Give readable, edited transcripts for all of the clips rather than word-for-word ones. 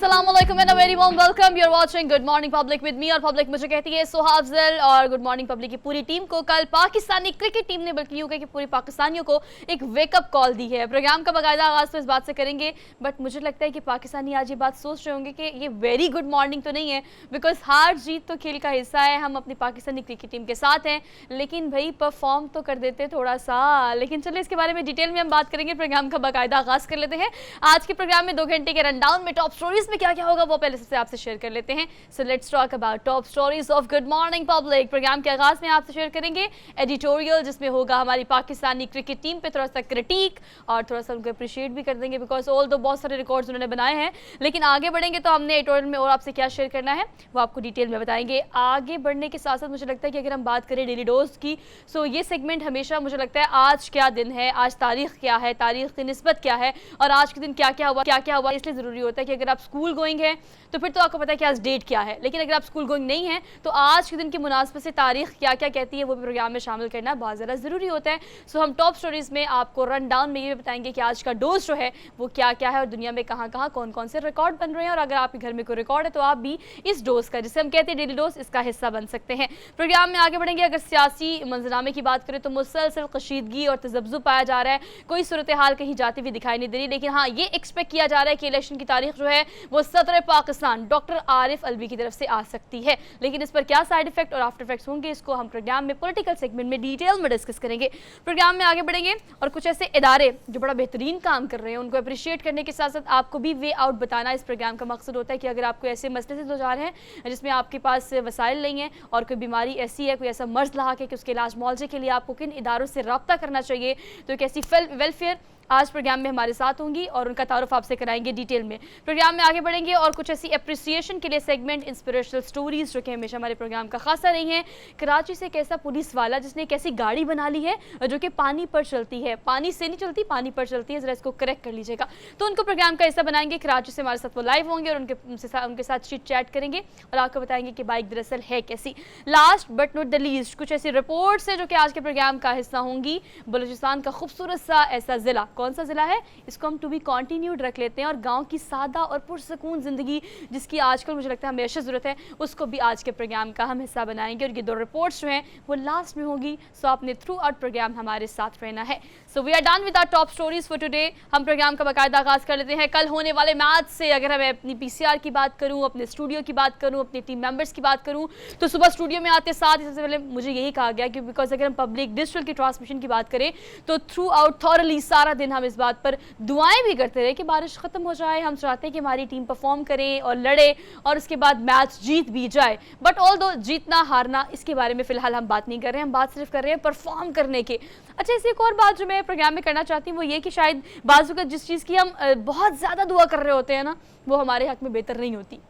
अस्सलाम वालेकुम and a very warm welcome. You are watching good morning public with me और public मुझे कहती है सुहाब अफजल और गुड मॉर्निंग पब्लिक की पूरी टीम को कल पाकिस्तानी क्रिकेट टीम ने बल्कि यूं कह कि पूरी पाकिस्तानियों को एक वेकअप कॉल दी है। प्रोग्राम का बाकायदा आगाज तो इस बात से करेंगे, बट मुझे लगता है कि पाकिस्तानी आज ये बात सोच रहे होंगे कि ये वेरी गुड मॉर्निंग तो नहीं है, बिकॉज हार जीत तो खेल का हिस्सा है। हम अपनी पाकिस्तानी क्रिकेट टीम के साथ हैं, लेकिन भाई परफॉर्म तो कर देते थोड़ा सा। लेकिन चलिए इसके बारे में डिटेल में हम बात करेंगे। प्रोग्राम का बाकायदा आगाज कर लेते हैं। आज के प्रोग्राम में 2 घंटे के रनडाउन में टॉप स्टोरीज में क्या क्या होगा वो पहले से आपसे शेयर कर लेते हैं। So let's talk about top stories of good morning public. Program के आगाज में आपसे शेयर करेंगे एडिटोरियल, जिसमें होगा हमारी पाकिस्तानी क्रिकेट टीम पे थोड़ा सा क्रिटिक और थोड़ा सा उनको अप्रिशिएट भी कर देंगे, बिकॉज ऑल दो बहुत सारे रिकॉर्ड्स उन्होंने बनाए हैं। लेकिन आगे बढ़ेंगे तो हमने एडिटोरियल में और आपसे क्या शेयर करना है वो आपको डिटेल में बताएंगे। आगे बढ़ने के साथ साथ मुझे लगता है कि अगर हम बात करें डेली डोज की, सो ये सेगमेंट हमेशा मुझे लगता है आज क्या दिन है, आज तारीख क्या है, तारीख की निस्बत क्या है और आज के दिन क्या क्या हुआ, इसलिए ज़रूरी होता है कि अगर आप स्कूल गोइंग है तो फिर तो आपको पता है कि आज डेट क्या है। लेकिन अगर आप स्कूल गोइंग नहीं है तो आज के दिन की मुनासबत से तारीख क्या क्या कहती है वो भी प्रोग्राम में शामिल करना बहुत ज़्यादा ज़रूरी होता है। सो हम टॉप स्टोरीज में आपको रन डाउन में ये भी बताएंगे कि आज का डोज जो है वो क्या क्या है और दुनिया में कहाँ कहाँ कौन कौन से रिकॉर्ड बन रहे हैं, और अगर आपके घर में कोई रिकॉर्ड है तो आप भी इस डोज का, जिसे हम कहते हैं डेली डोज, इसका हिस्सा बन सकते हैं। प्रोग्राम में आगे बढ़ेंगे। अगर सियासी मंजरनामे की बात करें तो मुसलसल कशीदगी और तजब्जुब पाया जा रहा है, कोई सूरत हाल कहीं जाती हुई दिखाई नहीं दे रही। लेकिन हाँ, ये एक्सपेक्ट किया जा रहा है कि इलेक्शन की तारीख जो है वो सदर पाकिस्तान डॉक्टर आरिफ अलवी की तरफ से आ सकती है। लेकिन इस पर क्या साइड इफेक्ट और आफ्टर इफेक्ट्स होंगे, इसको हम प्रोग्राम में पॉलिटिकल सेगमेंट में डिटेल में डिस्कस करेंगे। प्रोग्राम में आगे बढ़ेंगे और कुछ ऐसे इदारे जो बड़ा बेहतरीन काम कर रहे हैं उनको अप्रिशिएट करने के साथ साथ आपको भी वे आउट बताना इस प्रोग्राम का मकसद होता है कि अगर आपको ऐसे मसले से गुजार हैं जिसमें आपके पास वसाइल नहीं है और कोई बीमारी ऐसी है, कोई ऐसा मर्ज लाक है कि उसके इलाज मुआवजे के लिए आपको किन इदारों से रब्ता करना चाहिए, तो एक ऐसी वेलफेयर आज प्रोग्राम में हमारे साथ होंगी और उनका तारुफ आपसे कराएंगे डिटेल में। प्रोग्राम में आगे बढ़ेंगे और कुछ ऐसी अप्रिसिएशन के लिए सेगमेंट इंस्पिरेशनल स्टोरीज जो कि हमेशा हमारे प्रोग्राम का खासा रही है। कराची से एक ऐसा पुलिस वाला जिसने एक ऐसी गाड़ी बना ली है जो कि पानी पर चलती है, पानी से नहीं चलती, पानी पर चलती है, जरा इसको करेक्ट कर लीजिएगा, तो उनको प्रोग्राम का हिस्सा बनाएंगे। कराची से हमारे साथ वो लाइव होंगे और उनके साथ चिट चैट करेंगे और आपको बताएंगे कि बाइक दरअसल है कैसी। Last but not the least कुछ ऐसी रिपोर्ट्स है जो कि आज के प्रोग्राम का हिस्सा होंगी। बलूचिस्तान का खूबसूरत सा ऐसा जिला, कौन सा जिला है, इसको हम टू बी कॉन्टिन्यूड रख लेते हैं, और गांव की सादा और पुरसकून जिंदगी जिसकी आजकल मुझे लगता है हमेशा ज़रूरत है, उसको भी आज के प्रोग्राम का हम हिस्सा बनाएंगे। और ये 2 रिपोर्ट्स जो हैं वो लास्ट में होगी, सो आपने थ्रू आउट प्रोग्राम हमारे साथ रहना है। So we are done with our top stories for today. हम प्रोग्राम का बाकायदा आगाज कर लेते हैं कल होने वाले मैच से। अगर मैं अपनी PCR की बात करूँ, अपने स्टूडियो की बात करूँ, अपने टीम मेंबर्स की बात करूँ, तो सुबह स्टूडियो में आते साथ ही सबसे पहले मुझे यही कहा गया कि बिकॉज अगर हम पब्लिक डिजिटल की ट्रांसमिशन की बात करें तो थ्रू आउट थॉरली सारा दिन हम इस बात पर दुआएं भी करते रहे कि बारिश खत्म हो जाए। हम चाहते हैं कि हमारी टीम परफॉर्म करे और लड़े और उसके बाद मैच जीत भी जाए, बट ऑल दो जीतना हारना इसके बारे में फिलहाल हम बात नहीं कर रहे हैं, हम बात सिर्फ कर रहे हैं परफॉर्म करने के। अच्छा, इसी एक और बात जो मैं प्रोग्राम में करना चाहती हूँ वो ये कि शायद बाजू का जिस चीज़ की हम बहुत ज़्यादा दुआ कर रहे होते हैं ना, वो हमारे हक में बेहतर नहीं होती।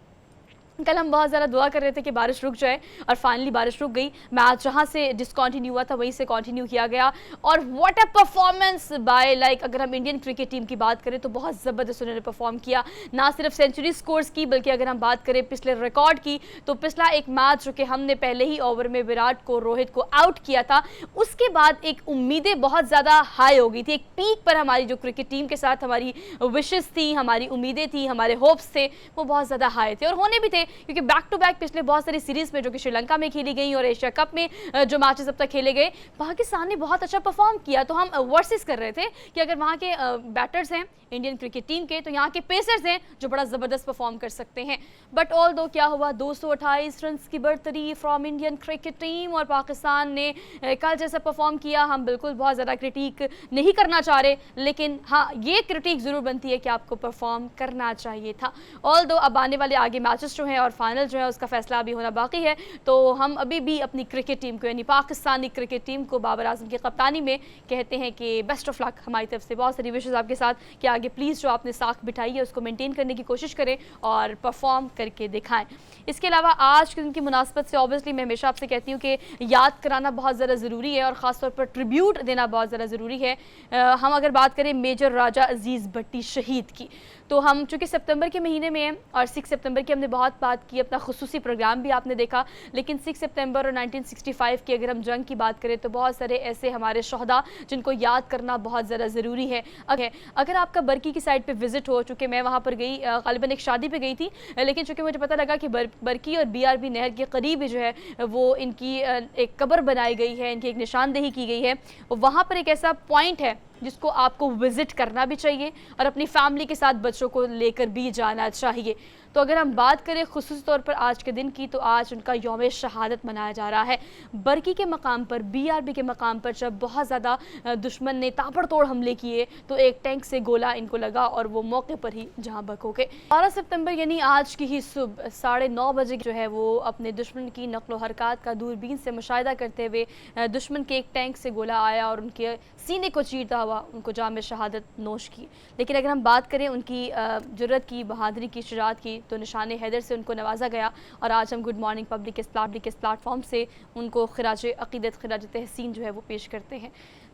कल हम बहुत ज़्यादा दुआ कर रहे थे कि बारिश रुक जाए और फाइनली बारिश रुक गई। मैच जहाँ से डिसकंटिन्यू हुआ था वहीं से कंटिन्यू किया गया, और what a performance by, like अगर हम इंडियन क्रिकेट टीम की बात करें तो बहुत ज़बरदस्त उन्होंने परफॉर्म किया। ना सिर्फ सेंचुरी स्कोर्स की, बल्कि अगर हम बात करें पिछले रिकॉर्ड की, तो पिछला एक मैच जो कि हमने पहले ही ओवर में विराट को, रोहित को आउट किया था, उसके बाद एक उम्मीदें बहुत ज़्यादा हाई हो गई थी। एक पीक पर हमारी जो क्रिकेट टीम के साथ हमारी विशेज़ थी, हमारी उम्मीदें थी, हमारे होप्स थे, वो बहुत ज़्यादा हाई थे और होने भी थे, क्योंकि बैक टू बैक पिछले बहुत सारी सीरीज में जो कि श्रीलंका में खेली गई और एशिया कप में जो मैचेस अब तक खेले गए, पाकिस्तान ने बहुत अच्छा परफॉर्म किया। तो हम वर्सेस कर रहे थे कि अगर वहाँ के बैटर्स हैं इंडियन क्रिकेट टीम के, तो यहाँ के पेसर्स हैं जो बड़ा ज़बरदस्त परफॉर्म कर सकते हैं। बट ऑल दो क्या हुआ, 228 रन की बढ़तरी फ्रॉम इंडियन क्रिकेट टीम, और पाकिस्तान ने कल जैसा परफॉर्म किया। हम बिल्कुल बहुत ज़्यादा क्रिटिक नहीं करना चाह रहे, लेकिन हाँ, ये क्रिटिक ज़रूर बनती है कि आपको परफॉर्म करना चाहिए था। ऑल दो अब आने वाले आगे मैचेस जो हैं और फाइनल जो है उसका फैसला अभी होना बाकी है, तो हम अभी भी अपनी क्रिकेट टीम को, यानी पाकिस्तानी क्रिकेट टीम को बाबर आजम की कप्तानी में कहते हैं कि बेस्ट ऑफ लक। हमारी तरफ से बहुत सारी विशेष आपके साथ कि आगे प्लीज़ जो आपने साख बिठाई है उसको मेंटेन करने की कोशिश करें और परफॉर्म करके दिखाएं। इसके अलावा आज के दिन की मुनासबत से ऑब्वियसली मैं हमेशा आपसे कहती हूँ कि याद कराना बहुत ज़्यादा ज़रूरी है और ख़ासतौर पर ट्रिब्यूट देना बहुत ज़्यादा ज़रूरी है। हम अगर बात करें मेजर राजा अजीज़ भट्टी शहीद की, तो हम चूँकि सितंबर के महीने में हैं और 6 सितंबर की हमने बहुत बात की, अपना खुसूसी प्रोग्राम भी आपने देखा। लेकिन 6 सितंबर और 1965 की अगर हम जंग की बात करें तो बहुत सारे ऐसे हमारे शहदा जिनको याद करना बहुत ज़्यादा ज़रूरी है। अगर आपका बरकी की साइड पे विजिट हो, चूँकि मैं वहाँ पर गई, ग़ालिबन एक शादी पे गई थी, लेकिन चूँकि मुझे पता लगा कि बरकी और BRB नहर के करीब ही जो है वो इनकी एक कब्र बनाई गई है, इनकी एक निशानदेही की गई है। वहाँ पर एक ऐसा पॉइंट है जिसको आपको विजिट करना भी चाहिए और अपनी फैमिली के साथ बच्चों को लेकर भी जाना चाहिए। तो अगर हम बात करें खुसूसी तौर पर आज के दिन की, तो आज उनका यौम शहादत मनाया जा रहा है। बरकी के मकाम पर, BRB के मकाम पर जब बहुत ज़्यादा दुश्मन ने ताबड़तोड़ हमले किए तो एक टैंक से गोला इनको लगा और वो मौके पर ही जहाँ बक हो गए। 12 सितंबर यानी आज की ही सुबह 9:30 बजे जो है वो अपने दुश्मन की नक्लो हरकत का दूरबीन से मुशाहिदा करते हुए दुश्मन के एक टैंक से गोला आया और उनके सीने को चीरता हुआ उनको जाम शहादत नोश की। लेकिन अगर हम बात करें उनकी जुर्रत की, बहादुरी की, शुजाअत की, तो निशान हैदर से उनको नवाजा गया और आज हम गुड मॉर्निंग पब्लिक के प्लेटफॉर्म से उनको खिराज अक़ीदत, खिराज तहसीन जो है वो पेश करते हैं।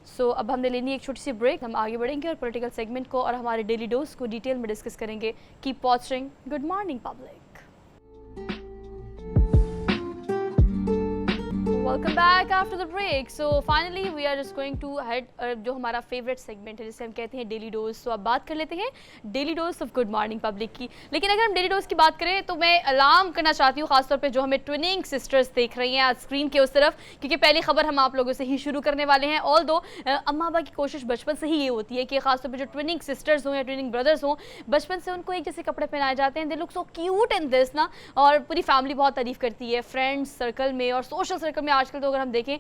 सो अब हमने लेनी एक छोटी सी ब्रेक, हम आगे बढ़ेंगे और पॉलिटिकल सेगमेंट को और हमारे डेली डोज को डिटेल में डिस्कस करेंगे। Keep watching good morning public. Welcome back after the break. So finally we are just going to head जो हमारा फेवरेट सेगमेंट है जिसे हम कहते हैं डेली डोज। सो अब बात कर लेते हैं daily dose of good morning public की। लेकिन अगर हम डेली डोज की बात करें तो मैं अलार्म करना चाहती हूँ खासतौर पे जो हमें ट्विनिंग सिस्टर्स देख रही हैं आज स्क्रीन के उस तरफ, क्योंकि पहली खबर हम आप लोगों से ही शुरू करने वाले हैं। ऑल दो अम्मा अब्बा की कोशिश बचपन से ही ये होती है कि खासतौर पर जो ट्विनिंग सिस्टर्स हों या ट्विनिंग ब्रदर्स हों, बचपन से उनको एक जैसे कपड़े पहनाए जाते हैं। They look so cute in this ना, और पूरी फैमिली बहुत तारीफ करती है फ्रेंड्स सर्कल में और सोशल सर्कल में। आजकल तो अगर हम देखें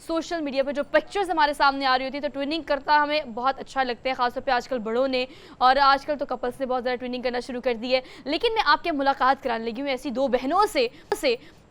सोशल मीडिया पर जो पिक्चर्स हमारे सामने आ रही होती है तो ट्विनिंग करता हमें बहुत अच्छा लगता है, खासतौर पे आजकल बड़ों ने, और आजकल तो कपल्स ने बहुत ज़्यादा ट्विनिंग करना शुरू कर दी है। लेकिन मैं आपके मुलाकात कराने लगी हूँ ऐसी दो बहनों से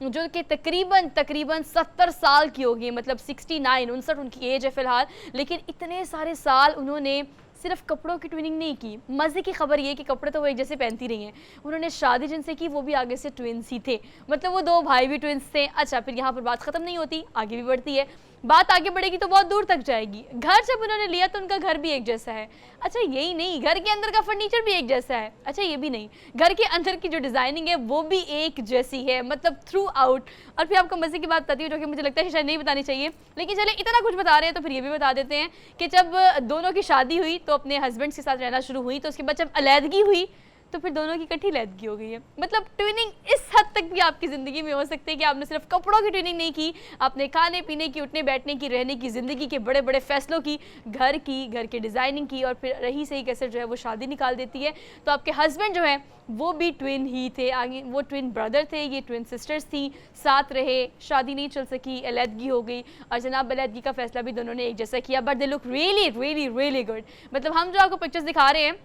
जो कि तकरीबन 70 साल की होगी, मतलब 69 उनकी एज है फ़िलहाल। लेकिन इतने सारे साल उन्होंने सिर्फ कपड़ों की ट्विनिंग नहीं की। मज़े की खबर ये कि कपड़े तो वो एक जैसे पहनती रही हैं, उन्होंने शादी जिनसे की वो भी आगे से ट्विन्स ही थे, मतलब वो दो भाई भी ट्विन्स थे। अच्छा, फिर यहाँ पर बात ख़त्म नहीं होती, आगे भी बढ़ती है। बात आगे बढ़ेगी तो बहुत दूर तक जाएगी। घर जब उन्होंने लिया तो उनका घर भी एक जैसा है। अच्छा, यही नहीं, घर के अंदर का फर्नीचर भी एक जैसा है। अच्छा, ये भी नहीं, घर के अंदर की जो डिज़ाइनिंग है वो भी एक जैसी है, मतलब थ्रू आउट। और फिर आपको मज़े की बात बताती हूँ जो कि मुझे लगता है शायद नहीं बतानी चाहिए, लेकिन चले इतना कुछ बता रहे हैं तो फिर ये भी बता देते हैं कि जब दोनों की शादी हुई तो अपने हस्बैंड्स के साथ रहना शुरू हुई, तो उसके बाद जब अलहदगी हुई तो फिर दोनों की इकट्ठी लहदगी हो गई है। मतलब ट्विनिंग इस हद तक भी आपकी ज़िंदगी में हो सकती है कि आपने सिर्फ कपड़ों की ट्विनिंग नहीं की, आपने खाने पीने की, उठने बैठने की, रहने की, ज़िंदगी के बड़े बड़े फैसलों की, घर की डिज़ाइनिंग की, और फिर रही सही कैसे जो है वो शादी निकाल देती है। तो आपके हस्बैंड जो है वो भी ट्विन ही थे, आगे वो ट्विन ब्रदर थे, ये ट्विन सिस्टर्स थी, साथ रहे, शादी नहीं चल सकी, अलहदगी हो गई, और जनाब अलहदगी का फैसला भी दोनों ने एक जैसा किया। But they look really really really good. मतलब हम जो आपको पिक्चर्स दिखा रहे हैं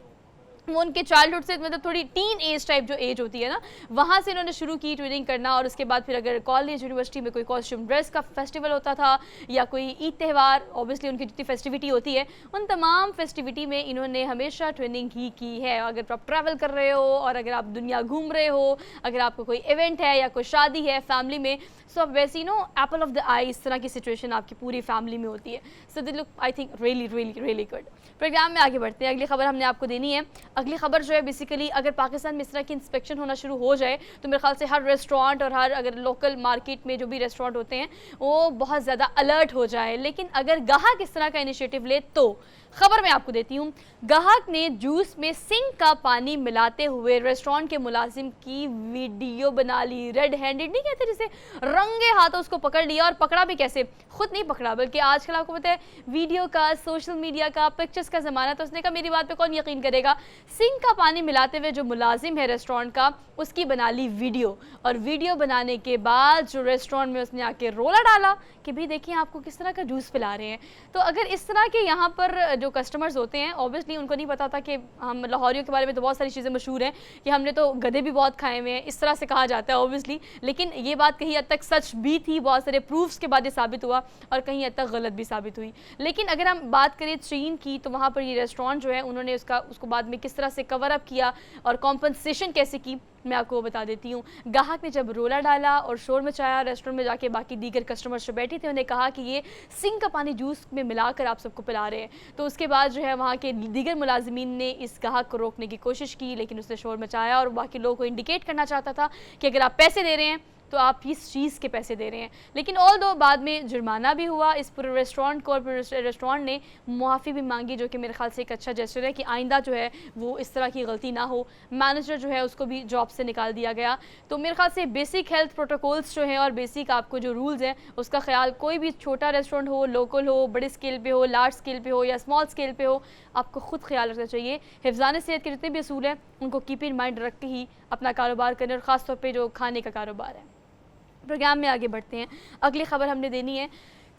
वो उनके चाइल्डहुड से, मतलब थोड़ी टीन एज टाइप जो एज होती है ना, वहाँ से इन्होंने शुरू की ट्विनिंग करना। और उसके बाद फिर अगर कॉलेज यूनिवर्सिटी में कोई कॉस्ट्यूम ड्रेस का फेस्टिवल होता था या कोई ईद त्यौहार, ऑब्वियसली उनकी जितनी फेस्टिविटी होती है उन तमाम फेस्टिविटी में इन्होंने हमेशा ट्विनिंग ही की है। अगर आप ट्रैवल कर रहे हो और अगर आप दुनिया घूम रहे हो, अगर आपको कोई इवेंट है या कोई शादी है फैमिली में, सो अब वैसे एप्पल ऑफ द आई इस तरह की सिचुएशन आपकी पूरी फैमिली में होती है। So they look I think really really really good. Program में आगे बढ़ते हैं, अगली खबर हमने आपको देनी है। अगली खबर जो है बेसिकली अगर पाकिस्तान में इस तरह की इंस्पेक्शन होना शुरू हो जाए तो मेरे ख्याल से हर रेस्टोरेंट और हर अगर लोकल मार्केट में जो भी रेस्टोरेंट होते हैं वो बहुत ज़्यादा अलर्ट हो जाए। लेकिन अगर गाहक इस तरह का इनिशिएटिव ले तो खबर मैं आपको देती हूँ, गाहक ने जूस में सिंक का पानी मिलाते हुए रेस्टोरेंट के मुलाजिम की वीडियो बना ली। रेड हैंडेड नहीं कहते, जैसे रंगे हाथों उसको पकड़ लिया, और पकड़ा भी कैसे, खुद नहीं पकड़ा बल्कि आजकल आपको पता है वीडियो का, सोशल मीडिया का, पिक्चर्स का ज़माना, तो उसने कहा मेरी बात पे कौन यकीन करेगा। सिंक का पानी मिलाते हुए जो मुलाजिम है रेस्टोरेंट का उसकी बना ली वीडियो, और वीडियो बनाने के बाद जो रेस्टोरेंट में उसने आके रोला डाला कि भाई देखिए आपको किस तरह का जूस पिला रहे हैं। तो अगर इस तरह के यहाँ पर जो कस्टमर्स होते हैं, ऑब्वियसली उनको नहीं पता था कि हम लाहौरियों के बारे में तो बहुत सारी चीज़ें मशहूर हैं कि हमने तो गधे भी बहुत खाए हुए हैं, इस तरह से कहा जाता है ऑब्वियसली, लेकिन ये बात कहीं हद तक सच भी थी, बहुत सारे प्रूफ्स के बाद ये साबित हुआ, और कहीं हद तक गलत भी साबित हुई। लेकिन अगर हम बात करें चीन की तो वहाँ पर ये रेस्टोरेंट जो है उन्होंने उसको बाद में किस किस तरह से कवर अप किया और कॉम्पनसेशन कैसे की, मैं आपको वो बता देती हूँ। ग्राहक ने जब रोला डाला और शोर मचाया, रेस्टोरेंट में जाके बाकी दीगर कस्टमर्स जो बैठे थे उन्हें कहा कि ये सिंक का पानी जूस में मिलाकर आप सबको पिला रहे हैं, तो उसके बाद जो है वहाँ के दीगर मुलाजिमीन ने इस ग्राहक को रोकने की कोशिश की, लेकिन उसने शोर मचाया और बाकी लोगों को इंडिकेट करना चाहता था कि अगर आप पैसे दे रहे हैं तो आप इस चीज़ के पैसे दे रहे हैं। लेकिन ऑल दो बाद में जुर्माना भी हुआ इस पूरे रेस्टोरेंट को, और रेस्टोरेंट ने मुआफ़ी भी मांगी, जो कि मेरे ख्याल से एक अच्छा जेस्चर है कि आइंदा जो है वो इस तरह की गलती ना हो। मैनेजर जो है उसको भी जॉब से निकाल दिया गया। तो मेरे ख्याल से बेसिक हेल्थ प्रोटोकॉल्स जो हैं और बेसिक आपको जो रूल्स हैं उसका ख्याल कोई भी छोटा रेस्टोरेंट हो, लोकल हो, बड़े स्केल पे हो, लार्ज स्केल पे हो या स्मॉल स्केल पे हो, आपको ख़ुद ख्याल रखना चाहिए। हिफ्ज़ान सेहत के जितने भी असूल हैं उनको कीप इन माइंड रख के ही अपना कारोबार करें, और ख़ास तौर पे जो खाने का कारोबार है। प्रोग्राम में आगे बढ़ते हैं। अगली खबर हमने देनी है,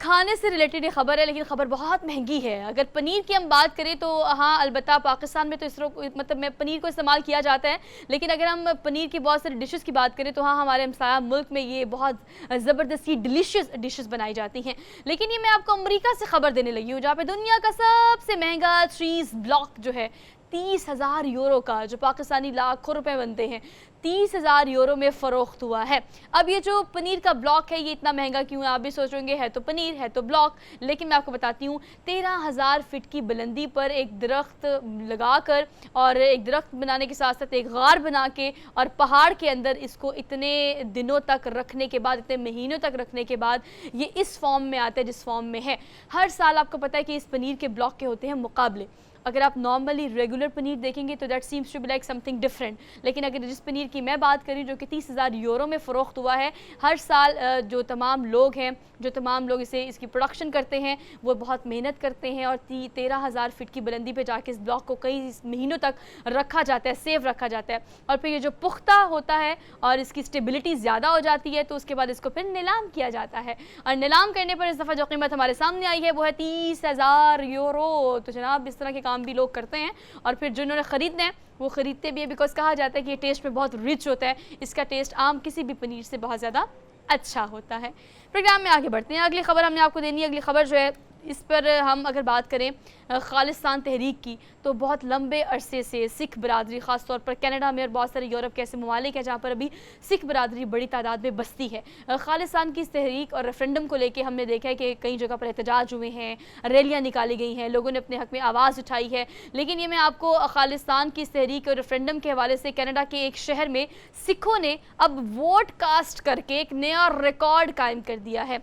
खाने से रिलेटेड ये खबर है, लेकिन खबर बहुत महंगी है। अगर पनीर की हम बात करें तो हाँ, अलबत्ता पाकिस्तान में तो इस मतलब में पनीर को इस्तेमाल किया जाता है, लेकिन अगर हम पनीर की बहुत सारी डिशेस की बात करें तो हाँ, हमारे हमसाया मुल्क में ये बहुत ज़बरदस्ती डिलीशियस डिशेस बनाई जाती हैं। लेकिन ये मैं आपको अमेरिका से खबर देने लगी हूँ, जहाँ पे दुनिया का सबसे महंगा चीज़ ब्लॉक जो है 30,000 यूरो का, जो पाकिस्तानी लाखों रुपए बनते हैं, 30,000 यूरो में फ़रोख्त हुआ है। अब ये जो पनीर का ब्लॉक है ये इतना महंगा क्यों है, आप भी सोचेंगे है तो पनीर है तो ब्लॉक, लेकिन मैं आपको बताती हूँ 13,000 फीट की बुलंदी पर एक दरख्त लगाकर और एक दरख्त बनाने के साथ साथ एक गार बना के और पहाड़ के अंदर इसको इतने दिनों तक रखने के बाद, इतने महीनों तक रखने के बाद ये इस फॉर्म में आता है जिस फॉर्म में है। हर साल आपको पता है कि इस पनीर के ब्लॉक के होते हैं मुकाबले। अगर आप नॉर्मली रेगुलर पनीर देखेंगे तो that seems to be like something different, लेकिन अगर जिस पनीर की मैं बात करी जो कि 30,000 यूरो में फ़रोख्त हुआ है, हर साल जो तमाम लोग हैं, जो तमाम लोग इसकी प्रोडक्शन करते हैं, वो बहुत मेहनत करते हैं और 13,000 फीट की बुलंदी पे जाके इस ब्लॉक को कई महीनों तक रखा जाता है, सेव रखा जाता है, और फिर ये जो पुख्ता होता है और इसकी स्टेबिलिटी ज़्यादा हो जाती है तो उसके बाद इसको फिर नीलाम किया जाता है, और नीलाम करने पर इस दफ़ा जो कीमत हमारे सामने आई है वो है 30,000 यूरो। तो जनाब इस तरह के काम भी लोग करते हैं, और फिर जिन्होंने ख़रीदने हैं वो ख़रीदते भी है, बिकॉज कहा जाता है कि ये टेस्ट में बहुत रिच होता है, इसका टेस्ट आम किसी भी पनीर से बहुत ज़्यादा अच्छा होता है। प्रोग्राम में आगे बढ़ते हैं। अगली खबर हमने आपको देनी है। अगली खबर जो है इस पर हम अगर बात करें खालिस्तान तहरीक की, तो बहुत लंबे अरसे से सिख बरादरी, ख़ास तौर पर कनाडा में और बहुत सारे यूरोप के ऐसे ममालिक हैं जहाँ पर अभी सिख बरादरी बड़ी तादाद में बसती है। खालिस्तान की इस तहरीक और रेफरेंडम को लेके हमने देखा है कि कई जगह पर एहतजाज हुए हैं, रैलियाँ निकाली गई हैं, लोगों ने अपने हक़ में आवाज़ उठाई है। लेकिन ये मैं आपको खालिस्तान की इस तहरीक और रेफरेंडम के हवाले से कनाडा के एक शहर में सिखों ने अब वोट कास्ट करके एक नया रिकॉर्ड कायम कर दिया है।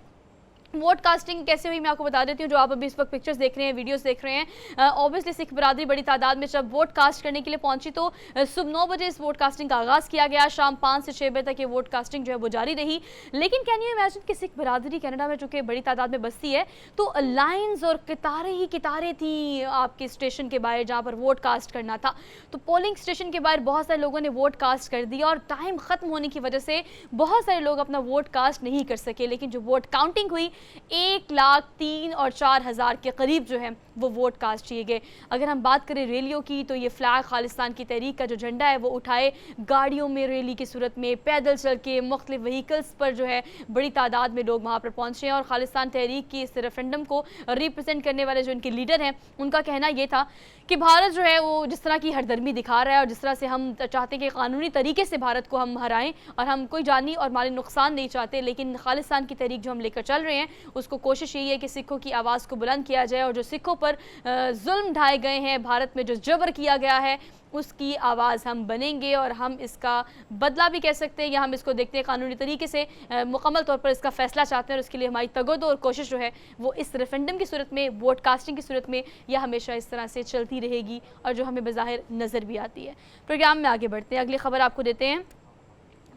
वोट कास्टिंग कैसे हुई मैं आपको बता देती हूँ। जो आप अभी इस वक्त पिक्चर्स देख रहे हैं, वीडियोस देख रहे हैं, ऑब्वियसली सिख बरादरी बड़ी तादाद में जब वोट कास्ट करने के लिए पहुंची तो सुबह 9 बजे इस वोट कास्टिंग का आगाज़ किया गया। शाम 5 से 6 बजे तक ये वोट कास्टिंग जो है वो जारी रही। लेकिन कैन यू इमेजिन कि सिख बरादरी कनाडा में चूँकि बड़ी तादाद में बसती है तो लाइन्स और कितारें ही कितारें थी आपके स्टेशन के बाहर जहाँ पर वोट कास्ट करना था। तो पोलिंग स्टेशन के बाहर बहुत सारे लोगों ने वोट कास्ट कर दिया और टाइम ख़त्म होने की वजह से बहुत सारे लोग अपना वोट कास्ट नहीं कर सके। लेकिन जो वोट काउंटिंग हुई 1,03,000 और 4,000 के करीब जो है वो वोट कास्ट किए गए। अगर हम बात करें रैलियों की तो ये फ्लैग खालिस्तान की तहरीक का जो झंडा है वो उठाए गाड़ियों में, रैली की सूरत में, पैदल चल के, मुख्तलिफ व्हीकल्स पर जो है बड़ी तादाद में लोग वहाँ पर पहुँचे हैं। और खालिस्तान तहरीक की इस रेफरेंडम को रिप्रेजेंट करने वाले जो इनके लीडर हैं उनका कहना ये था कि भारत जो है वो जिस तरह की हरदर्मी दिखा रहा है और जिस तरह से हम चाहते हैं कि कानूनी तरीके से भारत को हम हराएं और हम कोई जानी और माली नुकसान नहीं चाहते, लेकिन खालिस्तान की तहरीक जो हम लेकर चल रहे हैं उसको कोशिश यही है कि सिखों की आवाज़ को बुलंद किया जाए और जो सिखों पर जुल्म ढाए गए हैं, भारत में जो जबर किया गया है, उसकी आवाज़ हम बनेंगे और हम इसका बदला भी कह सकते हैं या हम इसको देखते हैं कानूनी तरीके से मुकम्मल तौर पर इसका फैसला चाहते हैं। और उसके लिए हमारी तगोदो और कोशिश जो है वो इस रेफरेंडम की सूरत में, वोट कास्टिंग की सूरत में यह हमेशा इस तरह से चलती रहेगी और जो हमें बज़ाहिर नज़र भी आती है। प्रोग्राम में आगे बढ़ते हैं। अगली खबर आपको देते हैं।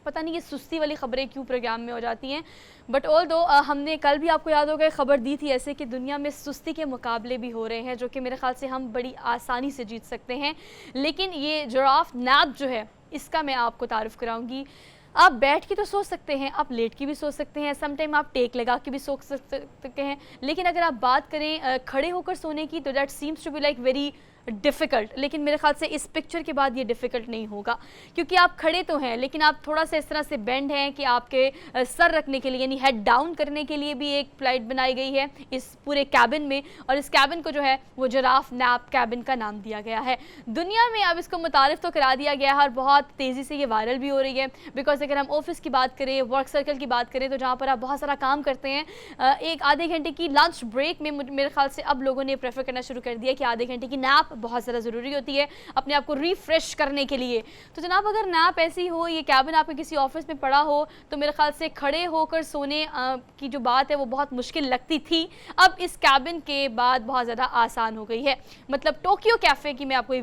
पता नहीं ये सुस्ती वाली खबरें क्यों प्रोग्राम में हो जाती हैं, बट ऑल दो हमने कल भी आपको याद होगा खबर दी थी ऐसे कि दुनिया में सुस्ती के मुकाबले भी हो रहे हैं जो कि मेरे ख्याल से हम बड़ी आसानी से जीत सकते हैं। लेकिन ये जिराफ नैप जो है इसका मैं आपको तारुफ कराऊंगी। आप बैठ के तो सो सकते हैं, आप लेट के भी सो सकते हैं, सम टाइम आप टेक लगा के भी सो सकते हैं, लेकिन अगर आप बात करें खड़े होकर सोने की तो that seems to be like very difficult, लेकिन मेरे ख्याल से इस पिक्चर के बाद ये डिफ़िकल्ट नहीं होगा, क्योंकि आप खड़े तो हैं लेकिन आप थोड़ा सा इस तरह से बेंड हैं कि आपके सर रखने के लिए यानी हेड डाउन करने के लिए भी एक फ्लाइट बनाई गई है इस पूरे कैबिन में, और इस कैबिन को जो है वो जिराफ नैप कैबिन का नाम दिया गया है। दुनिया में अब इसको मुतारिफ तो करा दिया गया है और बहुत तेज़ी से ये वायरल भी हो रही है, बिकॉज अगर हम ऑफिस की बात करें, वर्क सर्कल की बात करें, तो जहाँ पर आप बहुत सारा काम करते हैं, एक आधे घंटे की लंच ब्रेक में मेरे ख्याल से अब लोगों ने प्रेफर करना शुरू कर दिया कि आधे घंटे की नैप बहुत ज़्यादा ज़रूरी होती है अपने आप को रिफ्रेश करने के लिए। तो जनाब अगर नैप ऐसी हो, ये कैबिन आपके किसी ऑफिस में पड़ा हो, तो मेरे ख्याल से खड़े होकर सोने की जो बात है वो बहुत मुश्किल लगती थी, अब इस कैबिन के बाद बहुत ज़्यादा आसान हो गई है। मतलब टोक्यो कैफ़े की मैं आपको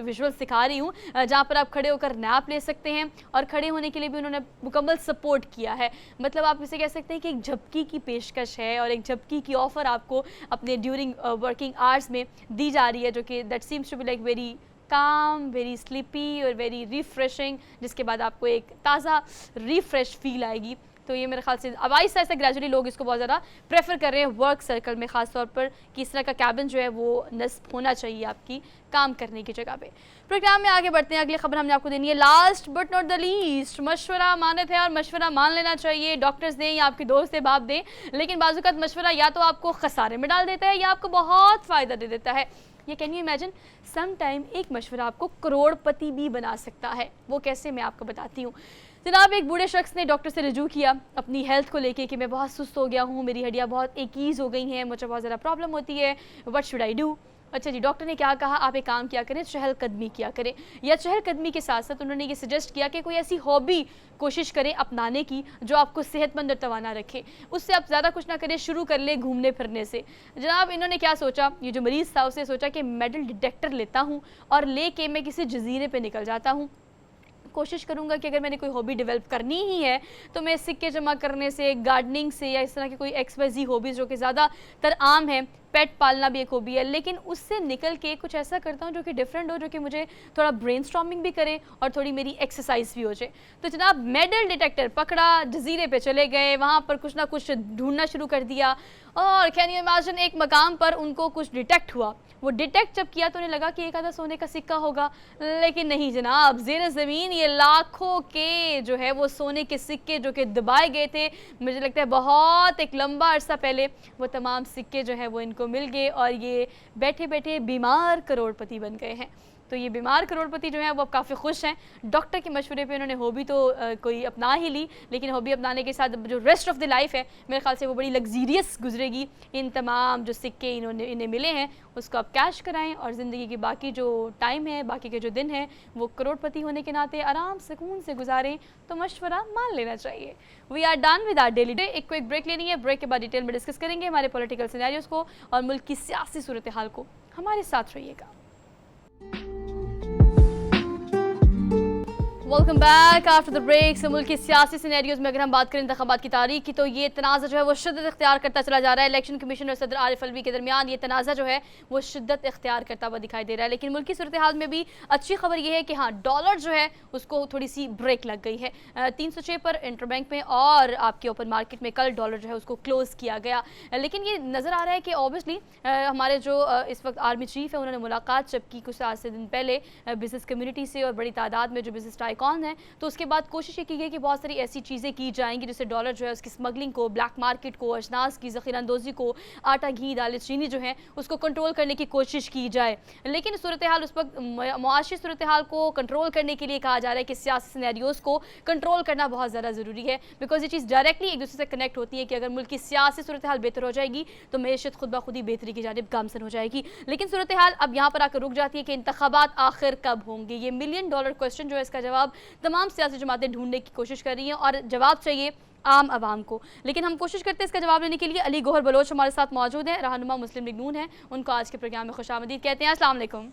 विजुअल दिखा रही हूँ, जहाँ पर आप खड़े होकर नैप ले सकते हैं और खड़े होने के लिए भी उन्होंने मुकम्मल सपोर्ट किया है। मतलब आप इसे कह सकते हैं कि एक झपकी की पेशकश है और एक झपकी की ऑफ़र आपको अपने ड्यूरिंग वर्किंग आवर्स में दी जा रही है, जो कि that seems to be like very calm, very sleepy और वेरी रिफ्रेशिंग, जिसके बाद आपको एक ताज़ा रिफ्रेश फील आएगी। तो ये मेरे ख्याल से अब आहिस्ता आहिस्ता ग्रेजुअली लोग इसको बहुत ज़्यादा प्रेफर कर रहे हैं वर्क सर्कल में, ख़ास तौर पर कि इस तरह का कैबिन जो है वो नस्ब होना चाहिए आपकी काम करने की जगह पे। प्रोग्राम में आगे बढ़ते हैं, अगली खबर हमने आपको देनी है last but not the least. मशवरा मानत है और मशवरा मान लेना चाहिए, डॉक्टर्स दें या आपके दोस्त दें, बाप दें, लेकिन बाज़ मशवरा या तो आपको खसारे में डाल देता है या आपको बहुत फ़ायदा दे देता है। ये can you imagine, some time एक मशवरा आपको करोड़पति भी बना सकता है। वो कैसे, मैं आपको बताती हूँ। जनाब एक बूढ़े शख्स ने डॉक्टर से रजू किया अपनी हेल्थ को लेके कि मैं बहुत सुस्त हो गया हूँ, मेरी हड्डियाँ बहुत एकीज़ हो गई हैं, मुझे बहुत ज़्यादा प्रॉब्लम होती है, व्हाट शुड आई डू। अच्छा जी, डॉक्टर ने क्या कहा, आप एक काम किया करें, चहलकदमी किया करें, या चहलकदमी के साथ साथ उन्होंने ये सजेस्ट किया कि कोई ऐसी हॉबी कोशिश करें अपनाने की जो आपको सेहतमंद और तवाना रखे। उससे आप ज़्यादा कुछ ना करें, शुरू कर ले घूमने फिरने से। जनाब इन्होंने क्या सोचा, ये जो मरीज़ था उसने सोचा कि मेटल डिटेक्टर लेता हूँ और लेके मैं किसी जजीरे पर निकल जाता हूँ, कोशिश करूंगा कि अगर मैंने कोई हॉबी डेवलप करनी ही है तो मैं सिक्के जमा करने से, गार्डनिंग से, या इस तरह की कोई XYZ हॉबीज़ जो कि ज़्यादातर आम है, पेट पालना भी एक हॉबी है, लेकिन उससे निकल के कुछ ऐसा करता हूँ जो कि डिफरेंट हो, जो कि मुझे थोड़ा ब्रेनस्टॉर्मिंग भी करे और थोड़ी मेरी एक्सरसाइज भी हो जाए। तो जनाब मेटल डिटेक्टर पकड़ा, जजीरे पे चले गए, वहाँ पर कुछ ना कुछ ढूंढना शुरू कर दिया और कैन यू इमेजिन एक मकाम पर उनको कुछ डिटेक्ट हुआ। वो डिटेक्ट जब किया तो उन्हें लगा कि एक आधा सोने का सिक्का होगा, लेकिन नहीं जनाब, ज़ेर ज़मीन ये लाखों के जो है वो सोने के सिक्के जो कि दबाए गए थे, मुझे लगता है बहुत एक लंबा अरसा पहले, वो तमाम सिक्के जो है वो इनको मिल गए और ये बैठे बैठे बीमार करोड़पति बन गए हैं। तो ये बीमार करोड़पति जो हैं वो अब काफ़ी खुश हैं। डॉक्टर के मशवरे पे उन्होंने हॉबी तो कोई अपना ही ली, लेकिन हॉबी अपनाने के साथ जो रेस्ट ऑफ द लाइफ है मेरे ख्याल से वो बड़ी लग्जीरियस गुजरेगी। इन तमाम जो सिक्के इन्हें मिले हैं उसको आप कैश कराएं और ज़िंदगी की बाकी जो टाइम है, बाकी के जो दिन हैं, वो करोड़पति होने के नाते आराम सुकून से गुजारें। तो मशवरा मान लेना चाहिए। We are done with our daily day. एक क्विक ब्रेक लेनी है, ब्रेक के बाद डिटेल में डिस्कस करेंगे हमारे पॉलिटिकल सिनेरियोज़ को और मुल्क की सियासी सूरत हाल को। हमारे साथ रहिएगा। Welcome back after the break. से मुल्क के सियासी सिनेरियोज़ में अगर हम बात करें इंतखाबात की तारीख की, तो ये तनाज़ा जो है वो शिद्दत इख्तियार करता चला जा रहा है। इलेक्शन कमीशन और सदर आरिफ अलवी के दरमियान ये तनाज़ा जो है वो शिद्दत इख्तियार करता हुआ दिखाई दे रहा है। लेकिन मुल्क की सूरत हाल में भी अच्छी खबर ये है कि हाँ, डॉलर जो है उसको थोड़ी सी ब्रेक लग गई है। 306 पर इंटरबैंक में और आपके ओपन मार्केट में कल डॉलर जो है उसको क्लोज़ किया गया। लेकिन ये नज़र आ रहा है कि ऑब्वियसली हमारे जो इस वक्त आर्मी चीफ है उन्होंने मुलाकात जब की कुछ आज से दिन पहले बिज़नेस कम्युनिटी से और बड़ी तादाद में जो बिज़नेस टाइकॉन है, तो उसके बाद कोशिश ये की गई कि बहुत सारी ऐसी चीज़ें की जाएंगी जिससे डॉलर जो है उसकी स्मगलिंग को, ब्लैक मार्केट को, अजनास की ज़ख़ीराअंदोज़ी को, आटा घी दाल चीनी जो है उसको कंट्रोल करने की कोशिश की जाए। लेकिन सूरत हाल उस वक्त मुआशी सूरत हाल को कंट्रोल करने के लिए कहा जा रहा है कि सियासी सिनेरियोज़ को कंट्रोल करना बहुत ज़्यादा ज़रूरी है, बिकॉज ये चीज़ डायरेक्टली एक दूसरे से कनेक्ट होती है कि अगर मुल्क की सियासी सूरत हाल बेहतर हो जाएगी तो मैशत खुद ब खुद ही बेहतरी की जानिब गामजन हो जाएगी। लेकिन सूरत हाल अब यहाँ पर आकर रुक जाती है कि इंतखाबात आखिर कब होंगे। ये $1 मिलियन क्वेश्चन जो है, इसका जवाब तमाम सियासी जमातें ढूंढने की कोशिश कर रही हैं और जवाब चाहिए आम आवाम को। लेकिन हम कोशिश करते हैं इसका जवाब लेने के लिए। अली गौहर बलोच हमारे साथ मौजूद हैं, रहनुमा मुस्लिम लीग नून है, उनको आज के प्रोग्राम में खुशामदीद कहते हैं। अस्सलाम वालेकुम।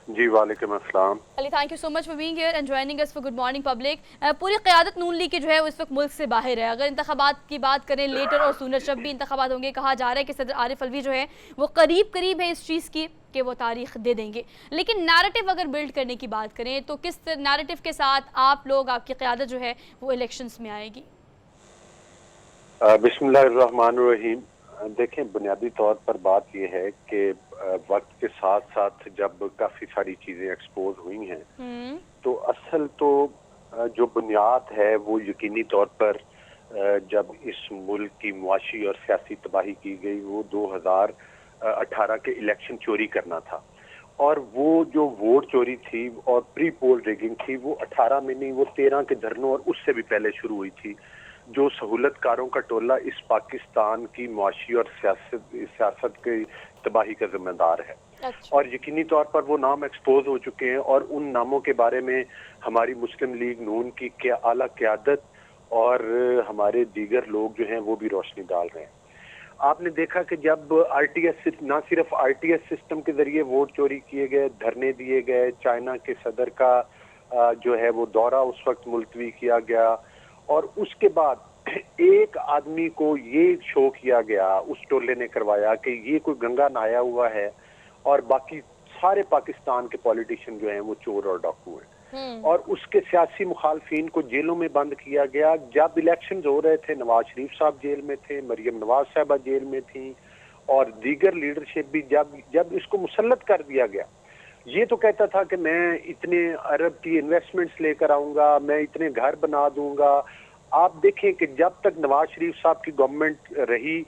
जी वालेकुम अस्सलाम। Ali, thank you so much for being here and joining us for good morning public. पूरी क़यादत नून लीग की जो है इस वक्त मुल्क से बाहर है। अगर इंतखाबात की बात करें, लेटर और सूनर जब भी इंतखाबात होंगे, कहा जा रहा है कि सदर आरिफ अलवी जो है वो करीब करीब है इस चीज़ की कि वो तारीख दे देंगे। लेकिन नैरेटिव अगर बिल्ड करने की बात करें तो किस नैरेटिव के साथ आप लोग, आपकी क़यादत जो है वो इलेक्शंस में आएगी? बिस्मिल्लाहिर्रहमानिर्रहीम। देखें, बुनियादी तौर पर बात यह है कि वक्त के साथ साथ जब काफ़ी सारी चीज़ें एक्सपोज हुई हैं, तो असल तो जो बुनियाद है वो यकीनी तौर पर जब इस मुल्क की मुआशी और सियासी तबाही की गई वो 2018 के इलेक्शन चोरी करना था। और वो जो वोट चोरी थी और प्री पोल रिगिंग थी वो 18 में नहीं, वो 13 के धरनों और उससे भी पहले शुरू हुई थी, जो सहूलतकारों का टोला इस पाकिस्तान की मुआशी और सियासत की तबाही का जिम्मेदार है। अच्छा। और यकीनी तौर पर वो नाम एक्सपोज हो चुके हैं और उन नामों के बारे में हमारी मुस्लिम लीग नून की आला क़यादत और हमारे दीगर लोग जो हैं वो भी रोशनी डाल रहे हैं। आपने देखा कि जब आरटीएस, ना सिर्फ आरटीएस सिस्टम के जरिए वोट चोरी किए गए, धरने दिए गए, चाइना के सदर का जो है वो दौरा उस वक्त मुलतवी किया गया, और उसके बाद एक आदमी को ये शो किया गया, उस टोले ने करवाया कि ये कोई गंगा नहाया हुआ है और बाकी सारे पाकिस्तान के पॉलिटिशियन जो हैं वो चोर और डाकू हैं। और उसके सियासी मुखालफिन को जेलों में बंद किया गया। जब इलेक्शंस हो रहे थे नवाज शरीफ साहब जेल में थे, मरियम नवाज साहबा जेल में थी और दीगर लीडरशिप भी जब इसको मुसल्लत कर दिया गया। ये तो कहता था कि मैं इतने अरब की इन्वेस्टमेंट्स लेकर आऊंगा, मैं इतने घर बना दूंगा। आप देखें कि जब तक नवाज शरीफ साहब की गवर्नमेंट रही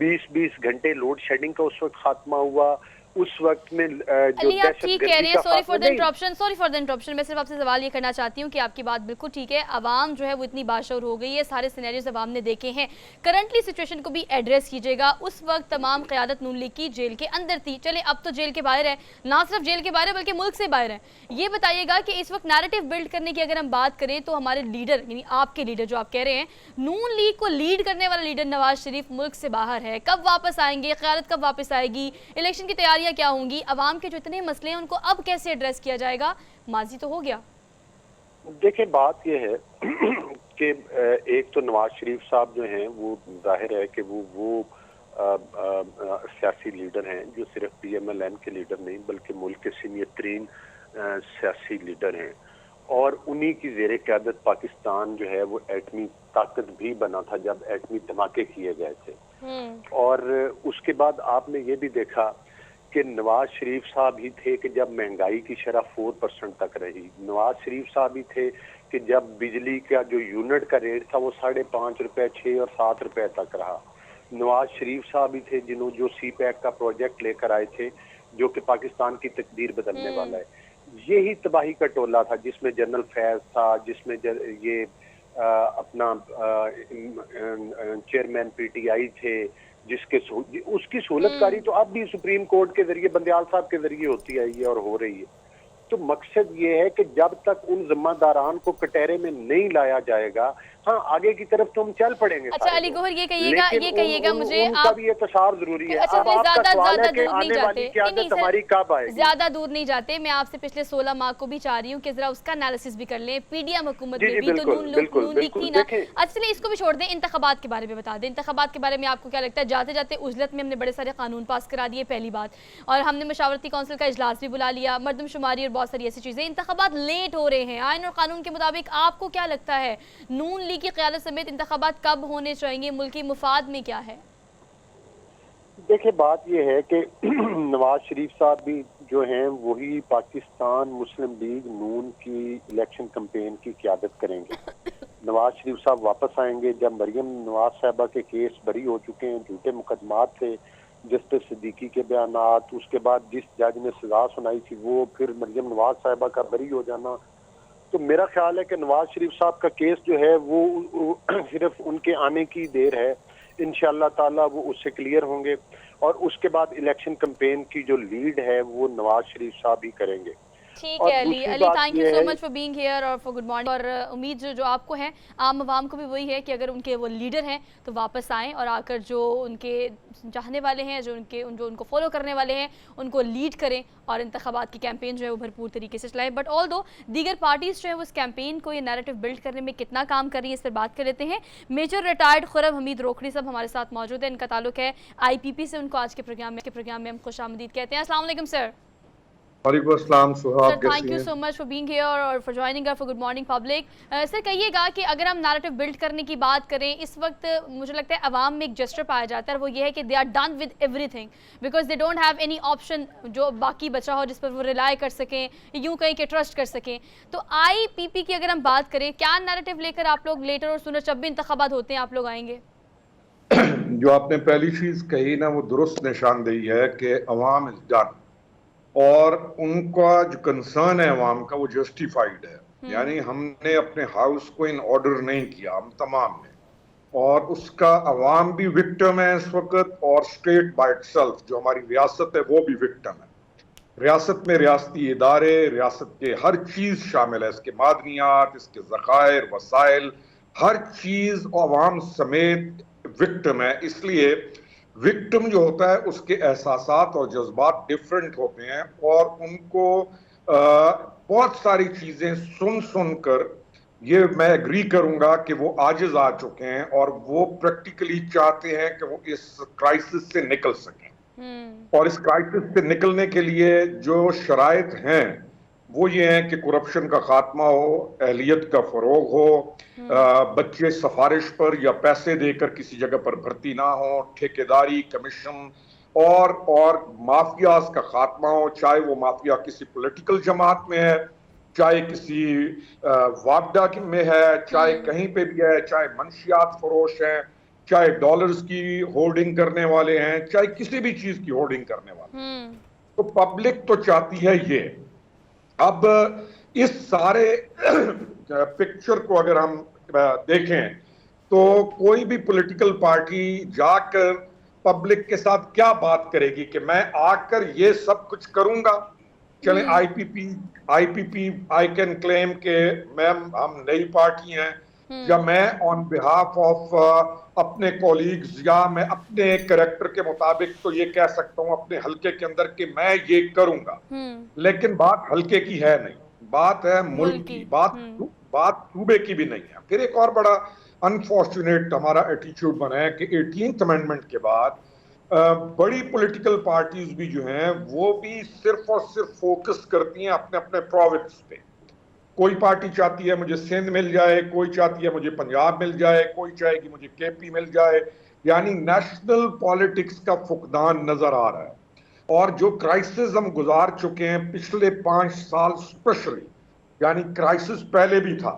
20-20 घंटे लोड शेडिंग का उस वक्त खात्मा हुआ। उस वक्त में जो आप ठीक कह रहे हैं। Sorry for the interruption. मैं सिर्फ आपसे सवाल ये करना चाहती हूँ कि आपकी बात बिल्कुल ठीक है, आवाम जो है वो इतनी बाशऊर हो गई है, सारे सिनेरियोज आवाम ने देखे हैं। करंटली सिचुएशन को भी एड्रेस कीजिएगा। उस वक्त तमाम क़यादत नून लीग की जेल के अंदर थी, चले अब तो जेल के बाहर है, ना सिर्फ जेल के बाहर है बल्कि मुल्क से बाहर है। ये बताइएगा कि इस वक्त नैरेटिव बिल्ड करने की अगर हम बात करें तो हमारे लीडर यानी आपके लीडर जो आप कह रहे हैं, नून लीग को लीड करने वाला लीडर नवाज शरीफ मुल्क से बाहर है, कब वापस आएंगे, क़यादत कब वापस आएगी, इलेक्शन की तैयारियां क्या होंगी, अवाम के जो इतने मसले हैं उनको अब कैसे एड्रेस किया जाएगा? माजी तो हो गया। देखिए, बात यह है कि एक तो नवाज शरीफ साहब जो हैं वो जाहिर है कि वो सियासी लीडर हैं जो सिर्फ PMLN के लीडर नहीं बल्कि मुल्क के सीनियर तरीन सियासी लीडर हैं, और उन्हीं की ज़ेरे क़यादत पाकिस्तान जो है वो एटमी ताकत भी बना था जब एटमी धमाके किए गए थे। और उसके बाद आपने ये भी देखा कि नवाज शरीफ साहब ही थे कि जब महंगाई की शरह 4% तक रही। नवाज शरीफ साहब ही थे कि जब बिजली का जो यूनिट का रेट था वो 5.5 रुपए, 6 और 7 रुपए तक रहा। नवाज शरीफ साहब ही थे जिन्होंने जो CPEC का प्रोजेक्ट लेकर आए थे जो कि पाकिस्तान की तकदीर बदलने वाला है। यही तबाही का टोला था जिसमें जनरल फैज था, जिसमें ये अपना चेयरमैन PTI थे, जिसके उसकी सहूलतकारी तो अब भी सुप्रीम कोर्ट के जरिए बंदयाल साहब के जरिए होती आई है और हो रही है। तो मकसद ये है कि जब तक उन जिम्मेदारान को कटहरे में नहीं लाया जाएगा, हाँ आगे की तरफ तो हम चल पड़ेंगे। अच्छा अली गौहर ये कहिएगा मुझे उनका भी इंतशार जरूरी है। अच्छा, अब आपका सवाल है कि आने वाली नहीं हमारी कब आएगी? ज्यादा दूर नहीं जाते, मैं आपसे पिछले 16 माह को भी चाह रही हूँ कि जरा उसका एनालिसिस भी कर लें। PDM हुकूमत में भी तो नून लीग थी ना। अच्छा चलिए इसको भी छोड़ दें, इंतखाबात के बारे में बता दें। इंतखाबात के बारे में आपको क्या लगता है? जाते जाते उजलत में हमने बड़े सारे कानून पास करा दिए पहली बात, और हमने मशावरती कौंसिल का इजलास भी बुला लिया, मर्दमशुमारी और बहुत सारी ऐसी चीजें। इंतखाबात लेट हो रहे हैं आइन और कानून के मुताबिक। आपको क्या लगता है नून लीग की क़यादत समेत इंतखाबात कब होने चाहिए? मुल्की मुफाद में क्या है? देखिए, बात यह है कि नवाज शरीफ साहब भी जो हैं वही पाकिस्तान मुस्लिम लीग नून की इलेक्शन कैंपेन की क़यादत करेंगे। नवाज शरीफ साहब वापस आएंगे जब मरियम नवाज साहबा के केस बरी हो चुके हैं, झूठे मुकदमात थे, जस्टिस सिद्दीकी के बयानात, उसके बाद जिस जज ने सजा सुनाई थी वो, फिर मरियम नवाज साहबा का बरी हो जाना। तो मेरा ख्याल है कि नवाज शरीफ साहब का केस जो है वो सिर्फ उनके आने की देर है। इंशाअल्लाह ताला वो उससे क्लियर होंगे और उसके बाद इलेक्शन कैंपेन की जो लीड है वो नवाज शरीफ साहब ही करेंगे। ठीक है Ali, thank you so much for being here और फॉर गुड मॉर्निंग। और उम्मीद जो आपको है आम आवाम को भी वही है कि अगर उनके वो लीडर हैं तो वापस आएँ और आकर जो उनके चाहने वाले हैं, जो उनको फॉलो करने वाले हैं उनको लीड करें और इंतखाबात की कैंपेन जो है वो भरपूर तरीके से चलाएं। बट ऑल दो दीगर पार्टीज जो है वो इस कैंपेन को, ये नैरेटिव बिल्ड करने में कितना काम कर रही है इस पर बात कर लेते हैं। मेजर रिटायर्ड खुर्रम हमीद रोखड़ी साहब हमारे साथ मौजूद है, इनका ताल्लुक है IPP से। उनको आज के प्रोग्राम में हम खुशामदीद कहते हैं। अस्सलाम वालेकुम सर। वालेकुम अस्सलाम सर सुहाब, थैंक कैसी यू हैं? So much for being here और for joining us for good morning public. Sir कहिएगा कि अगर हम नैरेटिव बिल्ड करने की बात करें इस वक्त मुझे लगता है अवाम में एक जेस्चर पाया जाता है और वो ये है कि they are done with everything because they don't have any option जो बाकी बचा हो जिस पर वो रिलाई कर सकें, यूँ कहीं के ट्रस्ट कर सकें। तो IPP की अगर हम बात करें क्या नैरेटिव लेकर आप लोग लेटर और सुनर जब भी इंतखाबात होते हैं आप लोग आएंगे? जो आपने पहली चीज कही ना, वो दुरुस्त निशानदेही है कि अवाम इज डन, और उनका जो कंसर्न है अवाम का वो जस्टिफाइड है। यानी हमने अपने हाउस को इन ऑर्डर नहीं किया, हम तमाम ने, और उसका अवाम भी विक्टिम है इस वक्त, और स्टेट बाय इटसेल्फ जो हमारी रियासत है वो भी विक्टिम है। रियासत में रियासती इदारे, रियासत के हर चीज शामिल है, इसके मादनियात, इसके ज़खायर, वसाइल, हर चीज अवाम समेत विक्टिम है। इसलिए विक्टिम जो होता है उसके एहसासात और जज्बात डिफरेंट होते हैं, और उनको बहुत सारी चीजें सुन सुनकर ये मैं एग्री करूंगा कि वो आजिज आ चुके हैं, और वो प्रैक्टिकली चाहते हैं कि वो इस क्राइसिस से निकल सकें। और इस क्राइसिस से निकलने के लिए जो शराइत हैं वो ये हैं कि करप्शन का खात्मा हो, अहलियत का फरोग हो, बच्चे सिफारिश पर या पैसे देकर किसी जगह पर भर्ती ना हो, ठेकेदारी, कमीशन और माफियाज का खात्मा हो, चाहे वो माफिया किसी पॉलिटिकल जमात में है, चाहे किसी वापडा में है, चाहे कहीं पे भी है, चाहे मंशियात फरोश है, चाहे डॉलर्स की होर्डिंग करने वाले हैं, चाहे किसी भी चीज की होर्डिंग करने वाले। तो पब्लिक तो चाहती है ये। अब इस सारे पिक्चर को अगर हम देखें तो कोई भी पॉलिटिकल पार्टी जाकर पब्लिक के साथ क्या बात करेगी कि मैं आकर ये सब कुछ करूंगा। चलें, आईपीपी आई कैन क्लेम के मैम हम नई पार्टी हैं, या मैं ऑन बिहाफ ऑफ अपने कॉलीग्स या मैं अपने कैरेक्टर के मुताबिक तो ये कह सकता हूं अपने हल्के के अंदर कि मैं ये करूंगा। लेकिन बात हल्के की है नहीं, बात है मुल्क की, बात सूबे की भी नहीं है। फिर एक और बड़ा अनफॉर्चुनेट हमारा एटीट्यूड बना है कि 18th अमेंडमेंट के बाद बड़ी पॉलिटिकल पार्टीज भी जो हैं वो भी सिर्फ और सिर्फ फोकस करती हैं अपने अपने प्रोविंस पे। कोई पार्टी चाहती है मुझे सिंध मिल जाए, कोई चाहती है मुझे पंजाब मिल जाए, कोई चाहेगी मुझे केपी मिल जाए। यानी नेशनल पॉलिटिक्स का फुकदान नजर आ रहा है। और जो क्राइसिस हम गुजार चुके हैं पिछले 5 साल स्पेशली, यानी क्राइसिस पहले भी था,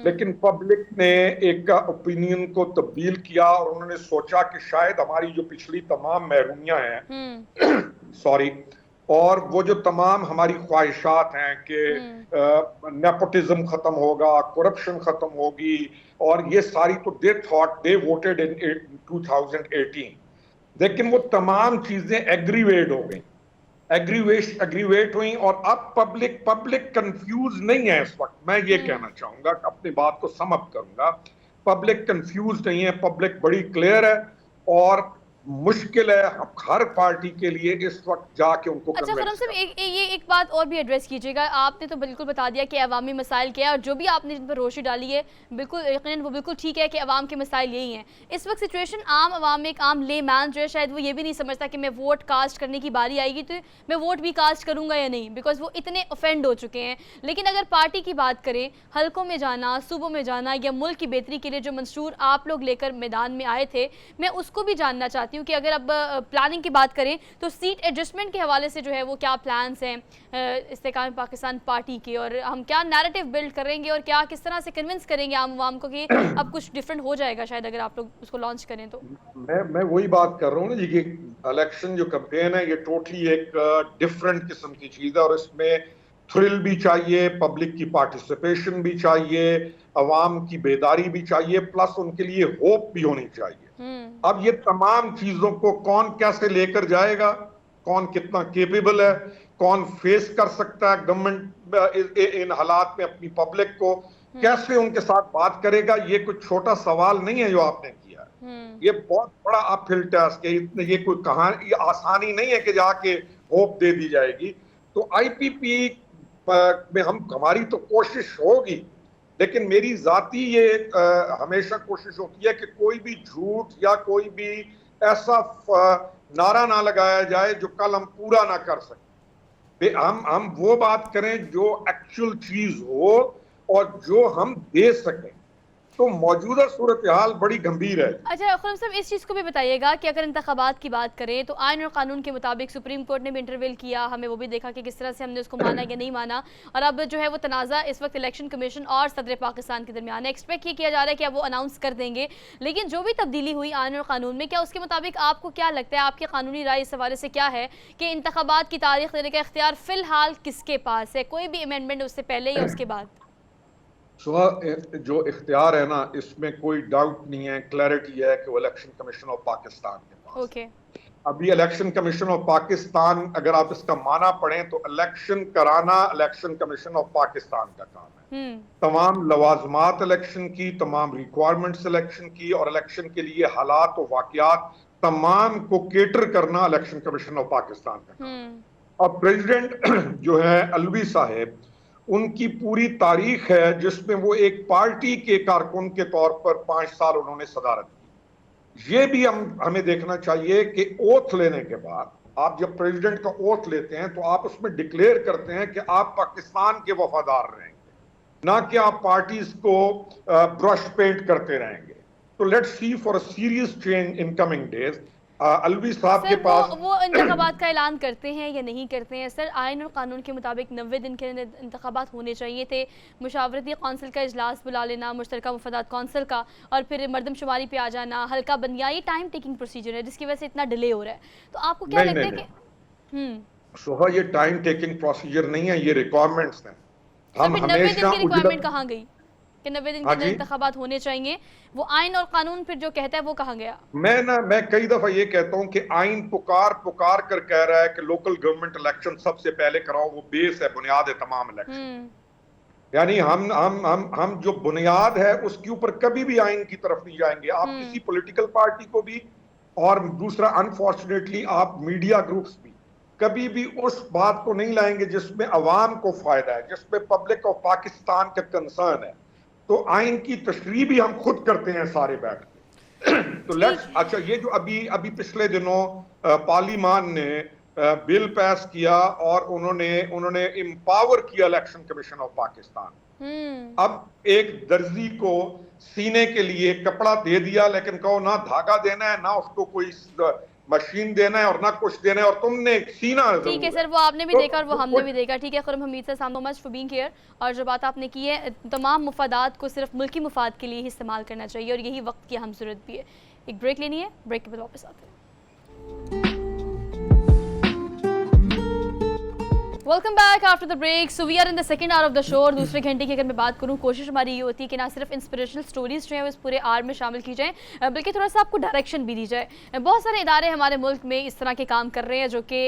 लेकिन पब्लिक ने एक ओपिनियन को तब्दील किया और उन्होंने सोचा कि शायद हमारी जो पिछली तमाम महरूमियां हैं सॉरी, और वो जो तमाम हमारी ख्वाहिशात हैं कि नेपोटिज्म खत्म होगा, करप्शन खत्म होगी, और ये सारी, तो दे थॉट दे वोटेड इन 2018, लेकिन वो तमाम चीजें एग्रीवेट हो गई, एग्रीवेट हुई, और अब पब्लिक कंफ्यूज नहीं है इस वक्त। मैं ये कहना चाहूंगा, अपनी बात को सम अप करूंगा, पब्लिक कंफ्यूज नहीं है, पब्लिक बड़ी क्लियर है, और मुश्किल है हर पार्टी के लिए इस वक्त जाके उनको। अच्छा खुर्रम साहब, ये एक बात और भी एड्रेस कीजिएगा। आपने तो बिल्कुल बता दिया कि अवामी मसाइल क्या है, और जो भी आपने जिन पर रोशनी डाली है बिल्कुल यकीनन वो बिल्कुल ठीक है कि अवाम के मसाइल यही हैं। इस वक्त सिचुएशन आम अवाम में, एक आम ले मैन जो है शायद वो ये भी नहीं समझता कि मैं वोट कास्ट करने की बारी आएगी तो मैं वोट भी कास्ट करूँगा या नहीं, बिकॉज वो इतने ऑफेंड हो चुके हैं। लेकिन अगर पार्टी की बात करें, हल्कों में जाना, सूबों में जाना, या मुल्क की बेहतरी के लिए जो मंशूर आप लोग लेकर मैदान में आए थे, मैं उसको भी जानना चाहती हूँ कि अगर अब प्लानिंग की बात करें तो सीट एडजस्टमेंट के हवाले से जो है वो क्या प्लान्स हैं इस्तेकाम पाकिस्तान पार्टी के, और हम क्या नैरेटिव बिल्ड करेंगे और क्या किस तरह से कन्विंस करेंगे आम आवाम को कि अब कुछ डिफरेंट हो जाएगा शायद अगर आप लोग उसको लॉन्च करें तो। मैं वही बात कर रहा हूँ ना जी कि इलेक्शन जो कैंपेन है ये टोटली एक डिफरेंट किस्म की चीज है, और इसमें थ्रिल भी चाहिए, पब्लिक की पार्टिसिपेशन भी चाहिए, अवाम की बेदारी भी चाहिए, प्लस उनके लिए होप भी होनी चाहिए। अब ये तमाम चीजों को कौन कैसे लेकर जाएगा, कौन कितना केपेबल है, कौन फेस कर सकता है गवर्नमेंट इन हालात में अपनी पब्लिक को, कैसे उनके साथ बात करेगा, ये कोई छोटा सवाल नहीं है जो आपने किया। ये बहुत बड़ा अपहिल टास्क है, इतने ये कोई कहानी आसानी नहीं है कि जाके होप दे दी जाएगी। तो आईपीपी में हमारी तो कोशिश होगी, लेकिन मेरी जाती ये हमेशा कोशिश होती है कि कोई भी झूठ या कोई भी ऐसा नारा ना लगाया जाए जो कल हम पूरा ना कर सकें। हम वो बात करें जो एक्चुअल चीज हो और जो हम दे सकें। तो मौजूदा सूरत हाल बड़ी गंभीर है। अच्छा खुर्रम साहब, इस चीज़ को भी बताइएगा कि अगर इंतखाबात की बात करें तो आइन और कानून के मुताबिक सुप्रीम कोर्ट ने भी इंटरवेल किया, हमें वो भी देखा कि किस तरह से हमने उसको माना या नहीं माना, और अब जो है वो तनाज़ा इस वक्त इलेक्शन कमीशन और सदर पाकिस्तान के दरमियान है। एक्सपेक्ट ये किया जा रहा है कि अब वो अनाउंस कर देंगे, लेकिन जो भी तब्दीली हुई आइन और कानून में, क्या उसके मुताबिक आपको क्या लगता है, आपकी कानूनी राय इस हवाले से क्या है कि इंतखाबात की तारीख देने का इख्तियार फ़िलहाल किसके पास है, कोई भी अमेंडमेंट उससे पहले या उसके बाद? जो इख्तियार है ना, इसमें कोई डाउट नहीं है, क्लैरिटी है कि वो इलेक्शन कमीशन ऑफ पाकिस्तान के पास। ओके। अभी इलेक्शन कमीशन ऑफ पाकिस्तान, अगर आप इसका माना पढ़ें तो इलेक्शन कराना इलेक्शन कमीशन ऑफ पाकिस्तान का काम है। तमाम लवाजमात इलेक्शन की, तमाम रिक्वायरमेंट्स इलेक्शन की और इलेक्शन के लिए हालात और वाकयात तमाम को केटर करना इलेक्शन कमीशन ऑफ पाकिस्तान का काम है। अब प्रेसिडेंट जो है अलवी साहब, उनकी पूरी तारीख है जिसमें वो एक पार्टी के कारकुन के तौर पर 5 साल उन्होंने सदारत की। ये भी हमें देखना चाहिए कि ओथ लेने के बाद, आप जब प्रेसिडेंट का ओथ लेते हैं तो आप उसमें डिक्लेयर करते हैं कि आप पाकिस्तान के वफादार रहेंगे, ना कि आप पार्टीज को ब्रश पेंट करते रहेंगे। तो let's see for a serious change in coming days. Alvi साहब के पास वो इंतखाबात का ऐलान करते हैं या नहीं करते हैं? सर, आइन और कानून के मुताबिक 90 दिन के इंतखाबात होने चाहिए थे, मुशावरती कौंसिल का इजलास बुला लेना, मुश्तरका मुफादात कौंसिल का, और फिर मरदमशुमारी पे आ जाना, हल्का बंदियाँ, ये टाइम टेकिंग प्रोसीजर है जिसकी वजह से इतना डिले हो रहा है। तो आपको क्या लगता है कि सोहा ये टाइम टेकिंग प्रोसीजर नहीं है, ये रिक्वायरमेंट्स हैं। हम 90 दिन की रिक्वायरमेंट कहाँ गई कि 90 दिन के अंदर इंतखाबात होने चाहिए? वो आइन और कानून फिर जो कहता है वो कहाँ गया? मैं कई दफा ये कहता हूं कि आइन पुकार कर कह रहा है कि लोकल गवर्नमेंट इलेक्शन सबसे पहले कराओ, वो बेस है, बुनियाद है तमाम इलेक्शन। यानी हम जो बुनियाद है उसके ऊपर कभी भी आइन की तरफ नहीं जाएंगे। आप किसी पॉलिटिकल पार्टी को भी, और दूसरा अनफॉर्चुनेटली आप मीडिया ग्रुप्स भी, कभी भी उस बात को नहीं लाएंगे जिसमें अवाम को फायदा है, जिसमें पब्लिक ऑफ पाकिस्तान का कंसर्न है। तो आइन की तशरीह भी हम खुद करते हैं सारे बैठ के। तो लेट्स, अच्छा ये जो अभी पिछले दिनों पार्लियामान ने बिल पास किया और उन्होंने एम्पावर किया इलेक्शन कमीशन ऑफ पाकिस्तान। अब एक दर्जी को सीने के लिए कपड़ा दे दिया, लेकिन कहो ना धागा देना है, ना उसको कोई मशीन देना है और ना कुछ देना है, और तुमने सीना। ठीक है सर, वो आपने भी देखा और वो हमने भी देखा। ठीक है Khurram Hamid sir, thank you much for being here. और जो बात आपने की है, तमाम मुफादात को सिर्फ मुल्की मुफाद के लिए ही इस्तेमाल करना चाहिए और यही वक्त की अहम ज़रूरत भी है। एक ब्रेक लेनी है, ब्रेक के बाद वापस आते हैं। Welcome back after the break. So we are in the second hour of the show. और दूसरे घंटे की अगर मैं बात करूँ, कोशिश हमारी ये होती है कि ना सिर्फ इंस्पिरेशनल स्टोरीज जो है वो इस पूरे आवर में शामिल की जाए, बल्कि थोड़ा सा आपको डायरेक्शन भी दी जाए। बहुत सारे इदारे हमारे मुल्क में इस तरह के काम कर रहे हैं जो कि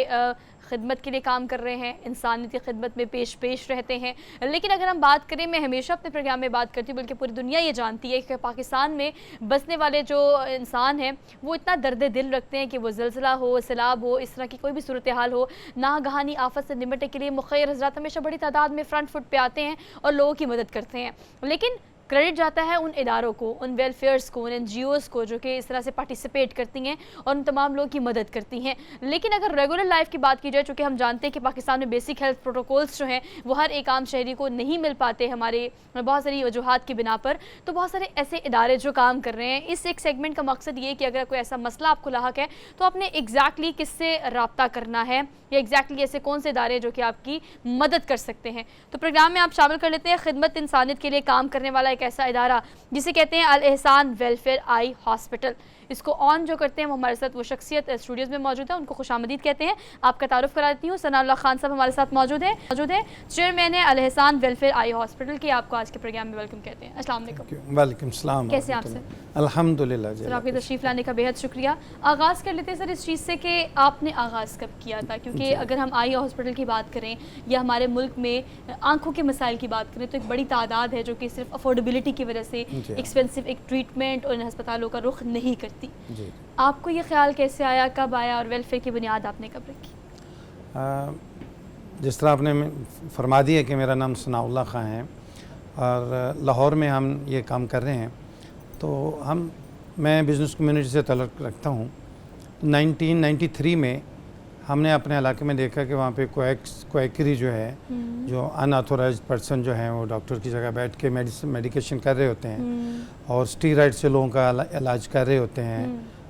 खिदमत के लिए काम कर रहे हैं, इंसानियत की खिदमत में पेश रहते हैं। लेकिन अगर हम बात करें, मैं हमेशा अपने प्रोग्राम में बात करती हूँ, बल्कि पूरी दुनिया ये जानती है कि पाकिस्तान में बसने वाले जो इंसान हैं वो इतना दर्द दिल रखते हैं कि वो ज़लज़ला हो, सैलाब हो, इस तरह की कोई भी सूरत हाल हो, नागहानी आफत से निपटने के लिए मुखैर हज़रात हमेशा बड़ी तादाद में फ्रंट फुट पे आते हैं और लोगों की मदद करते हैं। लेकिन क्रेडिट जाता है उन इदारों को, उन वेलफेयर्स को, उन NGOs को जो कि इस तरह से पार्टिसिपेट करती हैं और उन तमाम लोगों की मदद करती हैं। लेकिन अगर रेगुलर लाइफ की बात की जाए, चूँकि हम जानते हैं कि पाकिस्तान में बेसिक हेल्थ प्रोटोकॉल्स जो हैं वो हर एक आम शहरी को नहीं मिल पाते हमारे बहुत सारी वजूहात की बिना पर, तो बहुत सारे ऐसे इदारे जो काम कर रहे हैं। इस एक सेगमेंट का मकसद ये कि अगर कोई ऐसा मसला आपको लाहक है तो आपने एग्जैक्टली किससे रब्ता करना है या एग्जैक्टली ऐसे कौन से इदारे जो कि आपकी मदद कर सकते हैं। तो प्रोग्राम में आप शामिल कर लेते हैं खिदमत इंसानियत के लिए काम करने वाला एक ऐसा इदारा जिसे कहते हैं अल एहसान वेलफेयर आई हॉस्पिटल। इसको ऑन जो करते हैं वो हमारे साथ वो शख्सियत स्टूडियोज़ में मौजूद है, उनको खुशामदीद कहते हैं। आपका तारुफ करा देती हूँ, सनाउल्लाह खान साहब हमारे साथ मौजूद है चेयरमैन है अल एहसान वेलफेयर आई हॉस्पिटल की। आपको आज के प्रोग्राम में वेलकम कहते हैं। अस्सलाम वालेकुम। वालेकुम सलाम। कैसे हैं आपसे? अल्हम्दुलिल्लाह जी। सर, आपकी तशरीफ़ लाने का बेहद शुक्रिया। आगाज़ कर लेते हैं सर इस चीज़ से कि आपने आगाज़ कब किया था, क्योंकि अगर हम आई हॉस्पिटल की बात करें या हमारे मुल्क में आँखों के मसाइल की बात करें तो एक बड़ी तादाद है जो कि सिर्फ अफोर्डेबिलिटी की वजह से एक्सपेंसिव एक ट्रीटमेंट और इन अस्पतालों का रुख नहीं करती। आपको ये ख्याल कैसे आया, कब आया और वेलफेयर की बुनियाद आपने कब रखी? जिस तरह आपने फरमा दिया कि मेरा नाम सनाउल्लाह खान है और लाहौर में हम ये काम कर रहे हैं, तो मैं बिज़नेस कम्युनिटी से तल्लुक़ रखता हूँ। 1993 में हमने अपने इलाके में देखा कि वहाँ पे क्वैकरी जो है, जो अनऑथोराइज्ड पर्सन जो है वो डॉक्टर की जगह बैठ के मेडिकेशन कर रहे होते हैं और स्टीरॉइड से लोगों का इलाज कर रहे होते हैं।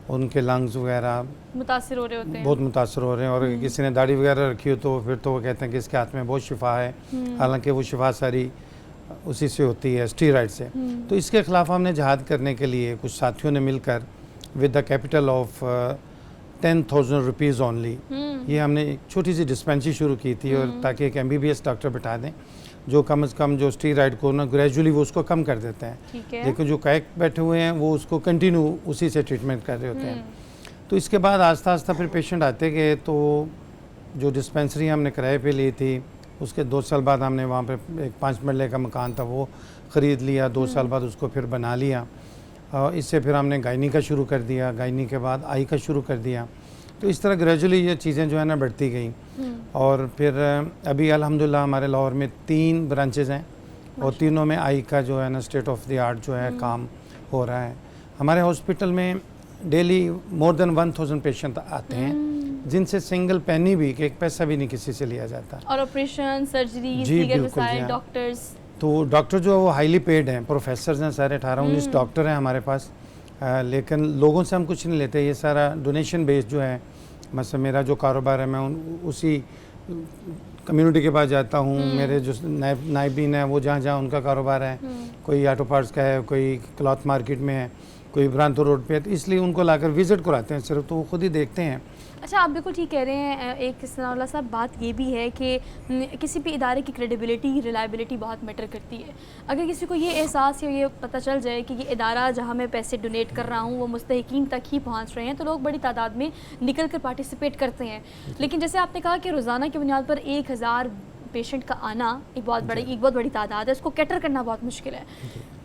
उनके लंग्स वगैरह मुतासिर हो रहे होते हैं, बहुत मुतासर हो रहे हैं। और किसी ने दाढ़ी वगैरह रखी हो तो फिर तो वो कहते हैं कि इसके हाथ में बहुत शिफा है, हालांकि वो शिफा सारी उसी से होती है, स्टीरॉइड से। तो इसके ख़िलाफ़ हमने जहाद करने के लिए कुछ साथियों ने मिलकर with the capital of 10,000 rupees only, ये हमने एक छोटी सी डिस्पेंसरी शुरू की थी, और ताकि एक MBBS डॉक्टर बैठा दें जो कम से कम जो स्टीरॉइड को ना ग्रेजुअली वो उसको कम कर देते हैं, लेकिन जो कैक बैठे हुए हैं वो उसको कंटिन्यू उसी से ट्रीटमेंट कर रहे होते हैं। तो इसके बाद आस्ता आस्ता फिर पेशेंट आते गए, तो जो डिस्पेंसरी हमने किराए पे ली थी उसके 2 साल बाद हमने वहाँ पे एक 5 मरले का मकान था वो ख़रीद लिया, 2 साल बाद उसको फिर बना लिया। और इससे फिर हमने गायनी का शुरू कर दिया, गायनी के बाद आई का शुरू कर दिया। तो इस तरह ग्रेजुअली ये चीज़ें जो है ना बढ़ती गई। और फिर अभी अल्हम्दुलिल्लाह हमारे लाहौर में 3 ब्रांचेज़ हैं और तीनों में आई का जो है ना स्टेट ऑफ द आर्ट जो है काम हो रहा है। हमारे हॉस्पिटल में डेली मोर देन 1000 पेशेंट आते हैं, जिनसे सिंगल पेनी भी, कि एक पैसा भी नहीं किसी से लिया जाता। और ऑपरेशन, सर्जरी, जी, दीगर बिल्कुल वसाइल, जी, हाँ। डॉक्टर्स, तो डॉक्टर जो है वो हाईली पेड हैं, प्रोफेसर्स हैं सारे, 18-19 डॉक्टर हैं हमारे पास। लेकिन लोगों से हम कुछ नहीं लेते, ये सारा डोनेशन बेस्ड जो है। मतलब मेरा जो कारोबार है मैं उसी कम्युनिटी के पास जाता हूँ, मेरे जो नायबीन है वो जहाँ जहाँ उनका कारोबार है, कोई ऑटो पार्ट्स का है, कोई क्लॉथ मार्केट में है, कोई ब्रांतो रोड पे है, तो इसलिए उनको लाकर विज़िट कराते हैं सिर्फ, तो वो खुद ही देखते हैं। अच्छा, आप बिल्कुल ठीक कह रहे हैं। एक सनाउल्लाह साहब, बात ये भी है कि किसी भी इदारे की क्रेडिबिलिटी, रिलायबिलिटी बहुत मैटर करती है। अगर किसी को ये एहसास या ये पता चल जाए कि ये इदारा जहाँ मैं पैसे डोनेट कर रहा हूँ वो मुस्तहिकीन तक ही पहुँच रहे हैं, तो लोग बड़ी तादाद में निकल कर पार्टिसिपेट करते हैं। लेकिन जैसे आपने कहा कि रोज़ाना की बुनियाद पर 1000 पेशेंट का आना एक बहुत बड़ी तादाद है, उसको कैटर करना बहुत मुश्किल है।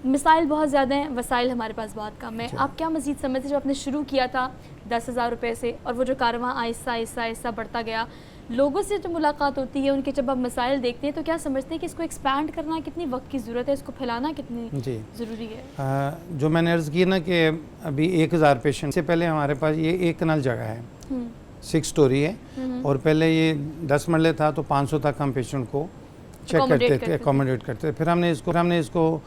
मिसाइल बहुत ज़्यादा हैं, वसाइल हमारे पास बहुत कम है। आप क्या मज़ीद समझते, जब आपने शुरू किया था 10,000 रुपये से, और वो जो कारवां आहिस्ता आहिस्ता आहिस्ता बढ़ता गया, लोगों से जो मुलाकात होती है उनके, जब आप मसाइल देखते हैं तो क्या समझते हैं कि इसको एक्सपैंड करना कितनी वक्त की ज़रूरत है, इसको फैलाना कितनी ज़रूरी है? जो मैंने अर्ज़ की ना कि अभी 1000 पेशेंट से पहले हमारे पास ये एक कनाल जगह है, 6 स्टोरी है, और पहले ये 10 मरले था, तो 500 तक हम पेशेंट को चेक करते थे, अकोमोडेट करते थे। फिर हमने इसको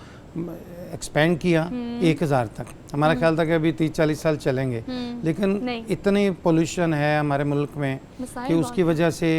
एक्सपेंड किया 1000 तक। हमारा ख्याल था कि अभी 30-40 साल चलेंगे, लेकिन इतनी पोल्यूशन है हमारे मुल्क में कि उसकी वजह से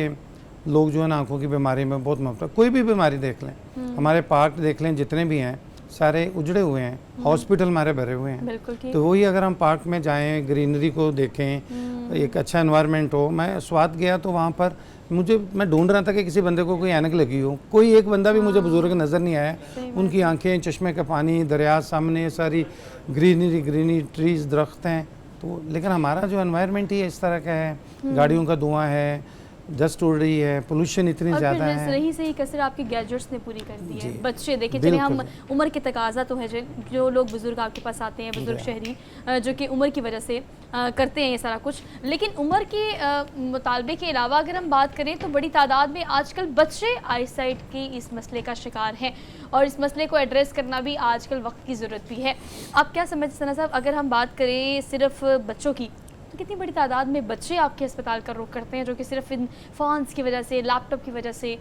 लोग जो है ना आँखों की बीमारी में बहुत मुबतला। कोई भी बीमारी देख लें, हमारे पार्क देख लें, जितने भी हैं सारे उजड़े हुए हैं, हॉस्पिटल हमारे भरे हुए हैं। तो वही अगर हम पार्क में जाएं, ग्रीनरी को देखें, एक अच्छा एनवायरनमेंट हो। मैं स्वात गया तो वहाँ पर मैं ढूंढ रहा था कि किसी बंदे को कोई ऐनक लगी हो, कोई एक बंदा भी मुझे बुजुर्ग नज़र नहीं आया। उनकी आंखें, चश्मे का पानी, दरिया सामने, सारी ग्रीनरी, ट्रीज, दरख्त हैं। तो लेकिन हमारा जो एनवायरनमेंट ही इस तरह का है, गाड़ियों का धुआं है, डस्ट उड़ रही है, पोल्यूशन इतनी ज़्यादा है। सही से ही कसर आपके गैजेट्स ने पूरी कर दी है। बच्चे देखें, चलिए हम उम्र के तकाजा तो है, जो लोग बुज़ुर्ग आपके पास आते हैं, बुज़ुर्ग शहरी, जो कि उम्र की वजह से करते हैं ये सारा कुछ, लेकिन उम्र के मुतालबे के अलावा अगर हम बात करें तो बड़ी तादाद में आजकल बच्चे आईसाइट के इस मसले का शिकार हैं, और इस मसले को एड्रेस करना भी आजकल वक्त की ज़रूरत भी है। आप क्या समझते हैं सना साहब, अगर हम बात करें सिर्फ बच्चों की, तो कितनी बड़ी तादाद में बच्चे आपके अस्पताल का रुख करते हैं जो कि सिर्फ इन फ़ोन्स की वजह से, लैपटॉप की वजह से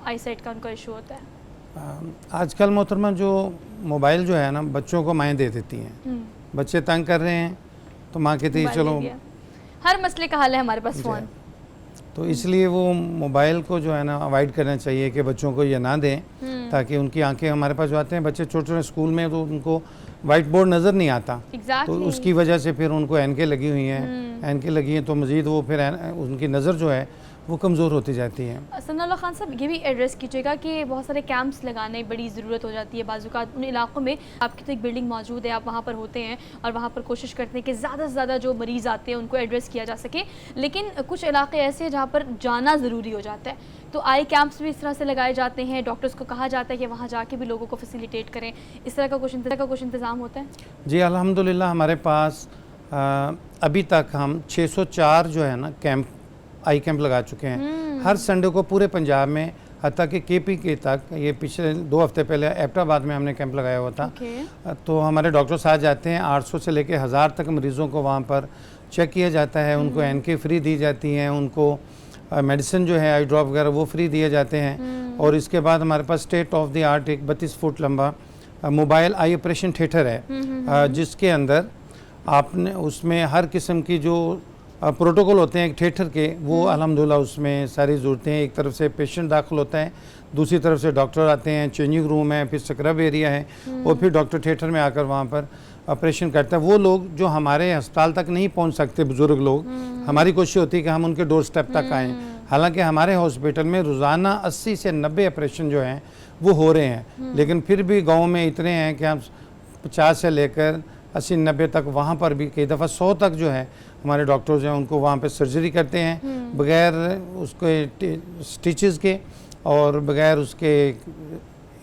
आईसाइट का उनका इशू होता है? आजकल मोहतरमा जो मोबाइल जो है ना बच्चों को माएँ दे देती हैं, बच्चे तंग कर रहे हैं तो माँ कहती है चलो, हर मसले का हल है हमारे पास फ़ोन। तो इसलिए वो मोबाइल को जो है ना अवॉइड करना चाहिए कि बच्चों को ये ना दें, ताकि उनकी आंखें, हमारे पास जो आते हैं बच्चे छोटे छोटे स्कूल में, तो उनको वाइट बोर्ड नज़र नहीं आता। तो उसकी वजह से फिर उनको ऐनकें लगी हुई हैं, ऐनकें लगी हैं तो मज़ीद वो फिर उनकी नज़र जो है वो कमज़ोर होती जाती है। सनाउल्लाह खान साहब, ये भी एड्रेस कीजिएगा कि बहुत सारे कैंप्स लगाने बड़ी ज़रूरत हो जाती है बाज़-औक़ात उन इलाक़ों में। आपकी तो एक बिल्डिंग मौजूद है, आप वहाँ पर होते हैं और वहाँ पर कोशिश करते हैं कि ज़्यादा से ज़्यादा जो मरीज़ आते हैं उनको एड्रेस किया जा सके, लेकिन कुछ इलाके ऐसे हैं जहाँ पर जाना ज़रूरी हो जाता है, तो आई कैंप्स भी इस तरह से लगाए जाते हैं, डॉक्टर्स को कहा जाता है कि वहाँ जाके भी लोगों को फैसिलिटेट करें, इस तरह का कुछ इंतज़ाम होता है? जी अल्हम्दुलिल्लाह, हमारे पास अभी तक हम 604 जो है ना कैंप, आई कैंप लगा चुके हैं हर संडे को पूरे पंजाब में, हत्ता कि KPK तक। ये पिछले 2 हफ्ते पहले एबटाबाद में हमने कैंप लगाया हुआ था। तो हमारे डॉक्टर साहब जाते हैं, 800 से लेकर 1000 तक मरीज़ों को वहाँ पर चेक किया जाता है, उनको एनके फ्री दी जाती हैं, उनको मेडिसिन जो है आई ड्रॉप वगैरह वो फ्री दिए जाते हैं। और इसके बाद हमारे पास स्टेट ऑफ द आर्ट एक 32 फुट लंबा मोबाइल आई ऑपरेशन थिएटर है, जिसके अंदर आपने उसमें हर किस्म की जो प्रोटोकॉल होते हैं एक थिएटर के, वो अल्हम्दुलिल्लाह उसमें सारी ज़रूरतें हैं। एक तरफ से पेशेंट दाखिल होता है, दूसरी तरफ से डॉक्टर आते हैं, चेंजिंग रूम है, फिर स्क्रब एरिया है, और फिर डॉक्टर थिएटर में आकर वहाँ पर ऑपरेशन करता है। वो लोग जो हमारे अस्पताल तक नहीं पहुँच सकते, बुज़ुर्ग लोग, हमारी कोशिश होती है कि हम उनके डोर स्टेप तक आएँ। हालांकि हमारे हॉस्पिटल में रोज़ाना 80 से 90 ऑपरेशन जो हैं वो हो रहे हैं, लेकिन फिर भी गाँव में इतने हैं कि हम 50 से लेकर 80-90 तक, वहाँ पर भी कई दफ़ा 100 तक जो है हमारे डॉक्टर्स हैं उनको वहाँ पे सर्जरी करते हैं बगैर उसके स्टिचेस के और बगैर उसके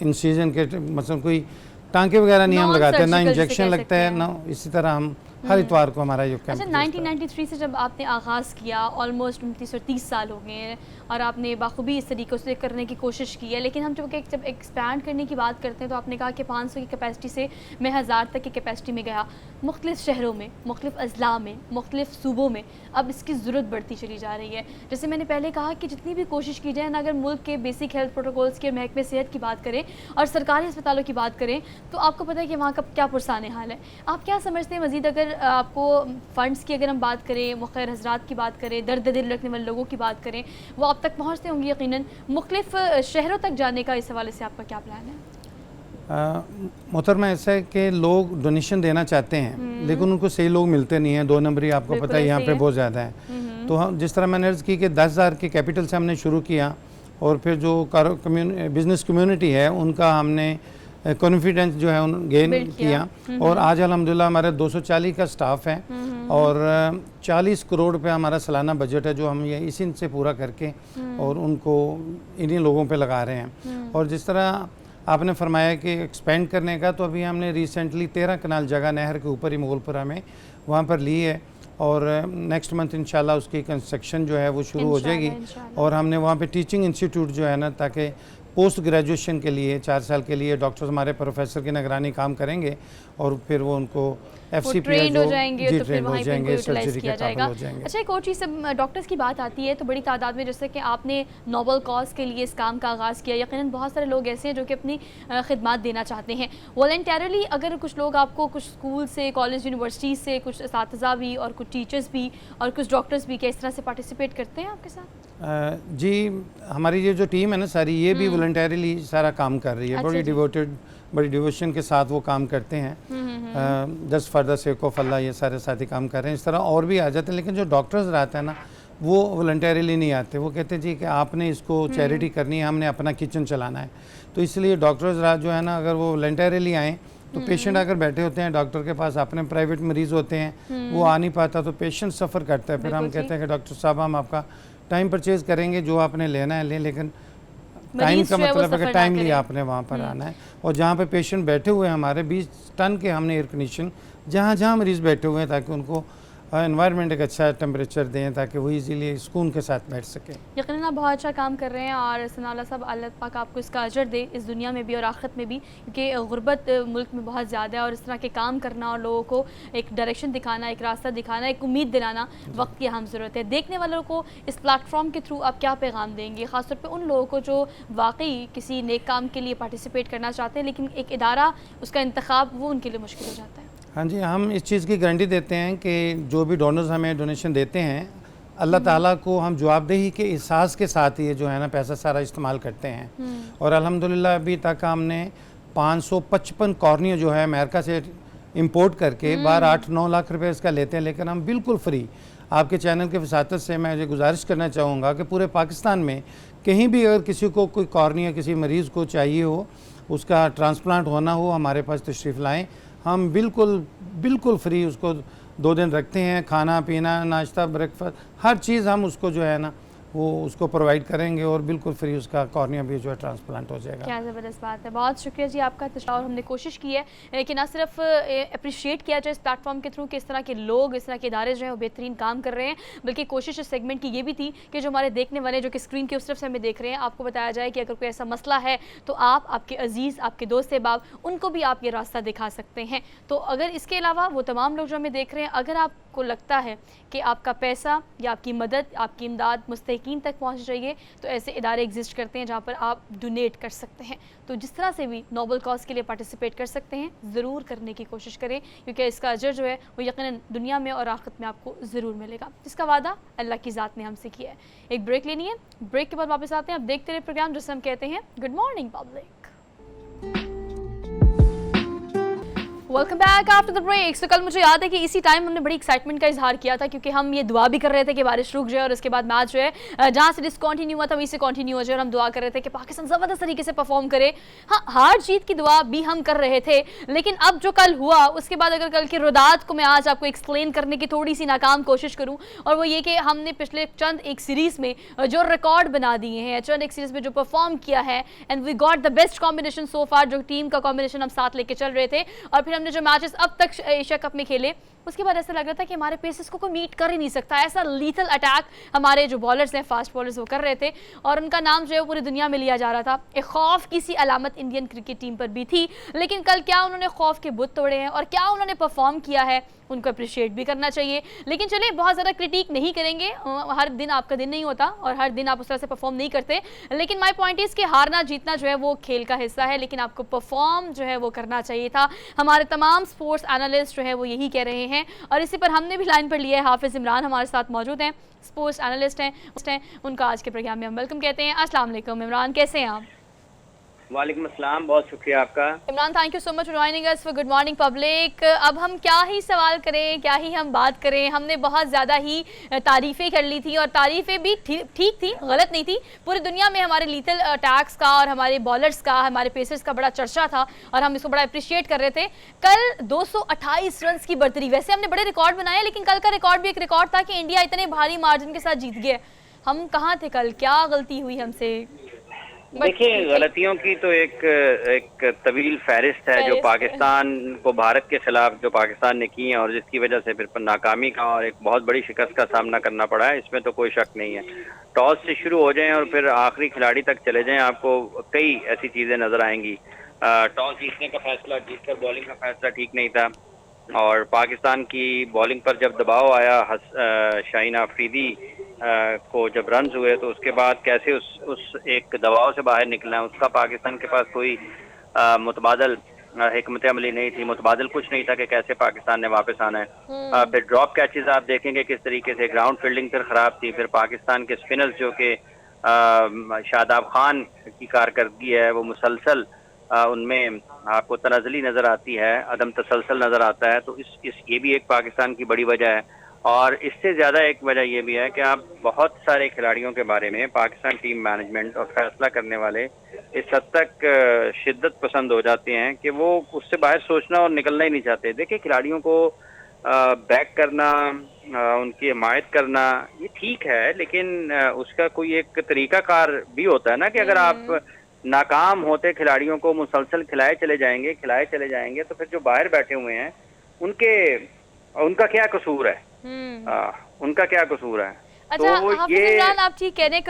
इंसिजन के, मतलब कोई टांके वगैरह नहीं हम लगाते, ना इंजेक्शन लगता है, ना इसी तरह हम हर इतवार को हमारा ये कैंप। अच्छा, 1993 से जब आपने आगाज़ किया, ऑलमोस्ट 29-30 साल हो गए हैं और आपने बाखूबी इस तरीके से करने की कोशिश की है, लेकिन हम जब एक्सपैंड करने की बात करते हैं तो आपने कहा कि 500 की कैपेसिटी से मैं 1000 तक की कैपेसिटी में गया। मुख्तलिफ़ शहरों में, मुख्तलिफ़ अज़ला में, मुख्तलिफ़ सूबों में अब इसकी ज़रूरत बढ़ती चली जा रही है। जैसे मैंने पहले कहा कि जितनी भी कोशिश की जाए ना, अगर मुल्क के बेसिक हेल्थ प्रोटोकॉल्स के महकमे सेहत की बात करें और सरकारी अस्पतालों की बात करें तो आपको पता है कि वहाँ का क्या पुरसाने हाल है। आप क्या समझते हैं मज़ीद, अगर आपको फ़ंड्स की अगर हम बात करें, मुख़ैर हज़रात की बात करें, दर्द दिल रखने वाले लोगों की बात करें, वो आप तक पहुँचते होंगे यकीनन, मुख्तलिफ़ शहरों तक जाने का इस हवाले से आपका क्या प्लान है? मोहतरमा, ऐसा है कि लोग डोनेशन देना चाहते हैं लेकिन उनको सही लोग मिलते नहीं हैं। 2 नंबरी आपको पता है यहाँ पे बहुत ज़्यादा है। तो हम जिस तरह मैंने अर्ज़ की कि 10,000 के कैपिटल से हमने शुरू किया और फिर जो बिज़नेस कम्युनिटी है उनका हमने कॉन्फिडेंस जो है गेन किया और आज अल्हम्दुलिल्लाह हमारे 240 का स्टाफ है और 40 करोड़ रुपये हमारा सालाना बजट है जो हम ये इसी से पूरा करके और उनको इन्हीं लोगों पे लगा रहे हैं। और जिस तरह आपने फरमाया कि एक्सपेंड करने का, तो अभी हमने रिसेंटली 13 कनाल जगह नहर के ऊपर ही मुगलपुरा में वहाँ पर ली है और नेक्स्ट मंथ इंशाल्लाह उसकी कंस्ट्रक्शन जो है वो शुरू हो जाएगी। और हमने वहाँ पे टीचिंग इंस्टीट्यूट जो है ना, ताकि पोस्ट ग्रेजुएशन के लिए 4 साल के लिए डॉक्टर्स हमारे प्रोफेसर की निगरानी काम करेंगे और फिर वो उनको ट्रेंड हो जाएंगे तो फिर वहीं पे सर्जरी किया जाएगा। अच्छा, एक और चीज़, सब डॉक्टर्स की बात आती है तो बड़ी तादाद में, जैसे कि आपने नोबल कॉज के लिए इस काम का आगाज़ किया, यकीनन बहुत सारे लोग ऐसे हैं जो कि अपनी खिदमत देना चाहते हैं वॉलंटियरली। अगर कुछ लोग आपको कुछ स्कूल से, कॉलेज, यूनिवर्सिटी से कुछ इस्तातिज़ा भी और कुछ टीचर्स भी और कुछ डॉक्टर्स भी क्या इस तरह से पार्टिसिपेट करते हैं आपके साथ? जी, हमारी ये जो टीम है ना सारी, ये भी वॉलंटियरली सारा काम कर रही है। बड़ी डिवोशन के साथ वो काम करते हैं। Just for the sake of Allah ये सारे साथी काम कर रहे हैं। इस तरह और भी आ जाते हैं, लेकिन जो डॉक्टर्स रहते हैं ना वो वॉलंटियरली नहीं आते। वो कहते हैं जी कि आपने इसको चैरिटी करनी है, हमने अपना किचन चलाना है। तो इसलिए डॉक्टर्स जो है ना, अगर वो वॉलंटियरली आएँ तो पेशेंट अगर बैठे होते हैं डॉक्टर के पास, अपने प्राइवेट मरीज़ होते हैं, वो आ नहीं पाता तो पेशेंट सफ़र करता है। फिर हम कहते हैं कि डॉक्टर साहब हम आपका टाइम परचेज़ करेंगे, जो आपने लेना है ले, लेकिन टाइम का मतलब है कि टाइमली आपने वहाँ पर आना है। और जहाँ पे पेशेंट बैठे हुए हैं हमारे 20 टन के हमने एयर कंडीशन जहाँ मरीज़ बैठे हुए हैं, ताकि उनको एनवायरनमेंट एक अच्छा टेम्परेचर दें ताकि वो इजीली सुकून के साथ बैठ सकें। यकीनन आप बहुत अच्छा काम कर रहे हैं और सनाउल्लाह साहब, अल्लाह पाक आपको इसका अजर दे इस दुनिया में भी और आखिरत में भी, क्योंकि गुर्बत मुल्क में बहुत ज़्यादा है और इस तरह के काम करना और लोगों को एक डायरेक्शन दिखाना, एक रास्ता दिखाना, एक उम्मीद दिलाना वक्त की अहम ज़रूरत है। देखने वालों को इस प्लेटफॉर्म के थ्रू आप क्या पैगाम देंगे, ख़ासतौर पर उन लोगों को जो वाकई किसी नेक काम के लिए पार्टिसिपेट करना चाहते हैं लेकिन एक इदारा उसका इंतखाब वो उनके लिए मुश्किल हो जाता है? हाँ जी, हम इस चीज़ की गारंटी देते हैं कि जो भी डोनर्स हमें डोनेशन देते हैं, अल्लाह ताला को हम जवाबदेही के एहसास के साथ ये जो है ना पैसा सारा इस्तेमाल करते हैं। और अल्हम्दुलिल्लाह अभी तक हमने 555 कॉर्निया जो है अमेरिका से इंपोर्ट करके 8-9 लाख रुपए इसका लेते हैं, लेकिन हम बिल्कुल फ्री। आपके चैनल के वसातत से मैं ये गुजारिश करना चाहूँगा कि पूरे पाकिस्तान में कहीं भी अगर किसी को कोई कॉर्निया किसी मरीज़ को चाहिए हो, उसका ट्रांसप्लांट होना हो, हमारे पास तशरीफ़ लाएँ। हम बिल्कुल फ्री उसको 2 दिन रखते हैं। खाना पीना, नाश्ता, ब्रेकफास्ट, हर चीज़ हम उसको जो है ना वो उसको प्रोवाइड करेंगे और बिल्कुल फ्री उसका कॉर्निया भी जो है ट्रांसप्लांट हो जाएगा। क्या ज़बरदस्त बात है, बहुत शुक्रिया जी आपका। और हमने कोशिश की है कि ना सिर्फ अप्रिशिएट किया जाए इस प्लेटफॉर्म के थ्रू कि इस तरह के लोग, इस तरह के इदारे जो हैं वो बेहतरीन काम कर रहे हैं, बल्कि कोशिश इस सेगमेंट की ये भी थी कि जो हमारे देखने वाले जो कि स्क्रीन की उस तरफ से हमें देख रहे हैं, आपको बताया जाए कि अगर कोई ऐसा मसला है तो आप, आपके अजीज़, आपके दोस्त अहबाब, उनको भी आप ये रास्ता दिखा सकते हैं। तो अगर इसके अलावा वो तमाम लोग जो हमें देख रहे हैं, अगर आपको आपको लगता है कि आपका पैसा या आपकी मदद, आपकी इमदाद मुस्तहिकीन तक पहुँच रही है, तो ऐसे इदारे एग्जिस्ट करते हैं जहाँ पर आप डोनेट कर सकते हैं। तो जिस तरह से भी नोबल कॉज के लिए पार्टिसिपेट कर सकते हैं, ज़रूर करने की कोशिश करें, क्योंकि इसका अजर जो है वो यकीनन दुनिया में और आखिरत में आपको ज़रूर मिलेगा, जिसका वादा अल्लाह की ज़ात ने हमसे किया है। एक ब्रेक लेनी है, ब्रेक के बाद वापस आते हैं। अब देखते रहे प्रोग्राम जिसे हम कहते हैं good morning public. Welcome back after the break. तो कल मुझे याद है कि इसी टाइम हमने बड़ी एक्साइटमेंट का इजहार किया था, क्योंकि हम ये दुआ भी कर रहे थे कि बारिश रुक जाए और उसके बाद मैच जो है जहाँ से डिसकंटिन्यू हुआ था वहीं से कंटिन्यू हो जाए, और हम दुआ कर रहे थे कि पाकिस्तान ज़बरदस्त तरीके से परफॉर्म करे। हाँ, हार जीत की दुआ भी हम कर रहे थे, लेकिन अब जो कल हुआ उसके बाद अगर कल की रुदात को मैं आज आपको एक्सप्लेन करने की थोड़ी सी नाकाम कोशिश करूँ, और वो ये कि हमने पिछले चंद एक सीरीज़ में जो रिकॉर्ड बना दिए हैं, चंद एक सीरीज़ में जो परफॉर्म किया है, and we got the best combination so far, जो टीम का कॉम्बिनेशन हम साथ लेके चल रहे थे। और फिर हमने जो मैचेस अब तक एशिया कप में खेले, उसके बाद ऐसा लग रहा था कि हमारे पेसर्स को कोई मीट कर ही नहीं सकता। ऐसा लीथल अटैक हमारे जो बॉलर्स हैं, फास्ट बॉलर्स, वो कर रहे थे, और उनका नाम जो है वो पूरी दुनिया में लिया जा रहा था। एक खौफ की सी अलामत इंडियन क्रिकेट टीम पर भी थी, लेकिन कल क्या उन्होंने खौफ के बुत तोड़े हैं और क्या उन्होंने परफॉर्म किया है, उनको अप्रिशिएट भी करना चाहिए। लेकिन चलिए, बहुत ज़्यादा क्रिटिक नहीं करेंगे, हर दिन आपका दिन नहीं होता और हर दिन आप उस तरह से परफॉर्म नहीं करते। लेकिन माय पॉइंट इज़ कि हारना जीतना जो है वो खेल का हिस्सा है, लेकिन आपको परफॉर्म जो है वो करना चाहिए था। हमारे तमाम स्पोर्ट्स एनालिस्ट जो है वो यही कह रहे हैं, और इसी पर हमने भी लाइन पर लिया है। हाफिज़ इमरान हमारे साथ मौजूद हैं, स्पोर्ट्स एनालिस्ट हैं, उनका आज के प्रोग्राम में हम वेलकम कहते हैं। अस्सलाम वालेकुम इमरान, कैसे हैं आप? वालेकुम अस्सलाम, बहुत शुक्रिया आपका। Imran, thank you so much for joining us for good morning public. अब हम क्या ही सवाल करें, क्या ही हम बात करें। हमने बहुत ज़्यादा ही तारीफ़ें कर ली थी, और तारीफ़ें भी ठीक थी, गलत नहीं थी। पूरी दुनिया में हमारे लीथल अटैक्स का और हमारे बॉलर्स का, हमारे पेसर्स का बड़ा चर्चा था, और हम इसको बड़ा अप्रिशिएट कर रहे थे। कल 228 रन की बढ़तरी, वैसे हमने बड़े रिकॉर्ड बनाए, लेकिन कल का रिकॉर्ड भी एक रिकॉर्ड था कि इंडिया इतने भारी मार्जिन के साथ जीत गए। हम कहाँ थे कल, क्या गलती हुई हमसे? देखिए, गलतियों की तो एक तवील फहरिस्त है जो पाकिस्तान को, भारत के खिलाफ जो पाकिस्तान ने की है, और जिसकी वजह से फिर नाकामी का और एक बहुत बड़ी शिकस्त का सामना करना पड़ा है, इसमें तो कोई शक नहीं है। टॉस से शुरू हो जाएं और फिर आखिरी खिलाड़ी तक चले जाएं, आपको कई ऐसी चीज़ें नज़र आएंगी। टॉस जीतने का फैसला, जीतकर बॉलिंग का फैसला ठीक नहीं था, और पाकिस्तान की बॉलिंग पर जब दबाव आया, शाहीन आफरीदी को जब रन्स हुए, तो उसके बाद कैसे उस एक दबाव से बाहर निकलना है, उसका पाकिस्तान के पास कोई मुतबादल हिकमत अमली नहीं थी, मुतबादल कुछ नहीं था कि कैसे पाकिस्तान ने वापस आना है। फिर ड्रॉप कैचेस आप देखेंगे किस तरीके से, ग्राउंड फील्डिंग फिर ख़राब थी। फिर पाकिस्तान के स्पिनर्स जो कि शादाब खान की कारकर्दगी है, वो मुसलसल उनमें आपको तनाज़ली नज़र आती है, अदम तसलसल नज़र आता है। तो ये भी एक पाकिस्तान की बड़ी वजह है, और इससे ज़्यादा एक वजह यह भी है कि आप बहुत सारे खिलाड़ियों के बारे में, पाकिस्तान टीम मैनेजमेंट और फैसला करने वाले इस हद तक शिद्दत पसंद हो जाते हैं कि वो उससे बाहर सोचना और निकलना ही नहीं चाहते। देखिए, खिलाड़ियों को बैक करना, उनकी हिमायत करना, ये ठीक है, लेकिन उसका कोई एक तरीकाकार भी होता है ना, कि अगर आप नाकाम होते खिलाड़ियों को मुसलसल खिलाए चले जाएंगे, तो फिर जो बाहर बैठे हुए हैं उनका क्या कसूर है? उनका क्या कसूर है? अच्छा, तो हाफिज़ इमरान, आप ठीक कह रहे हैं,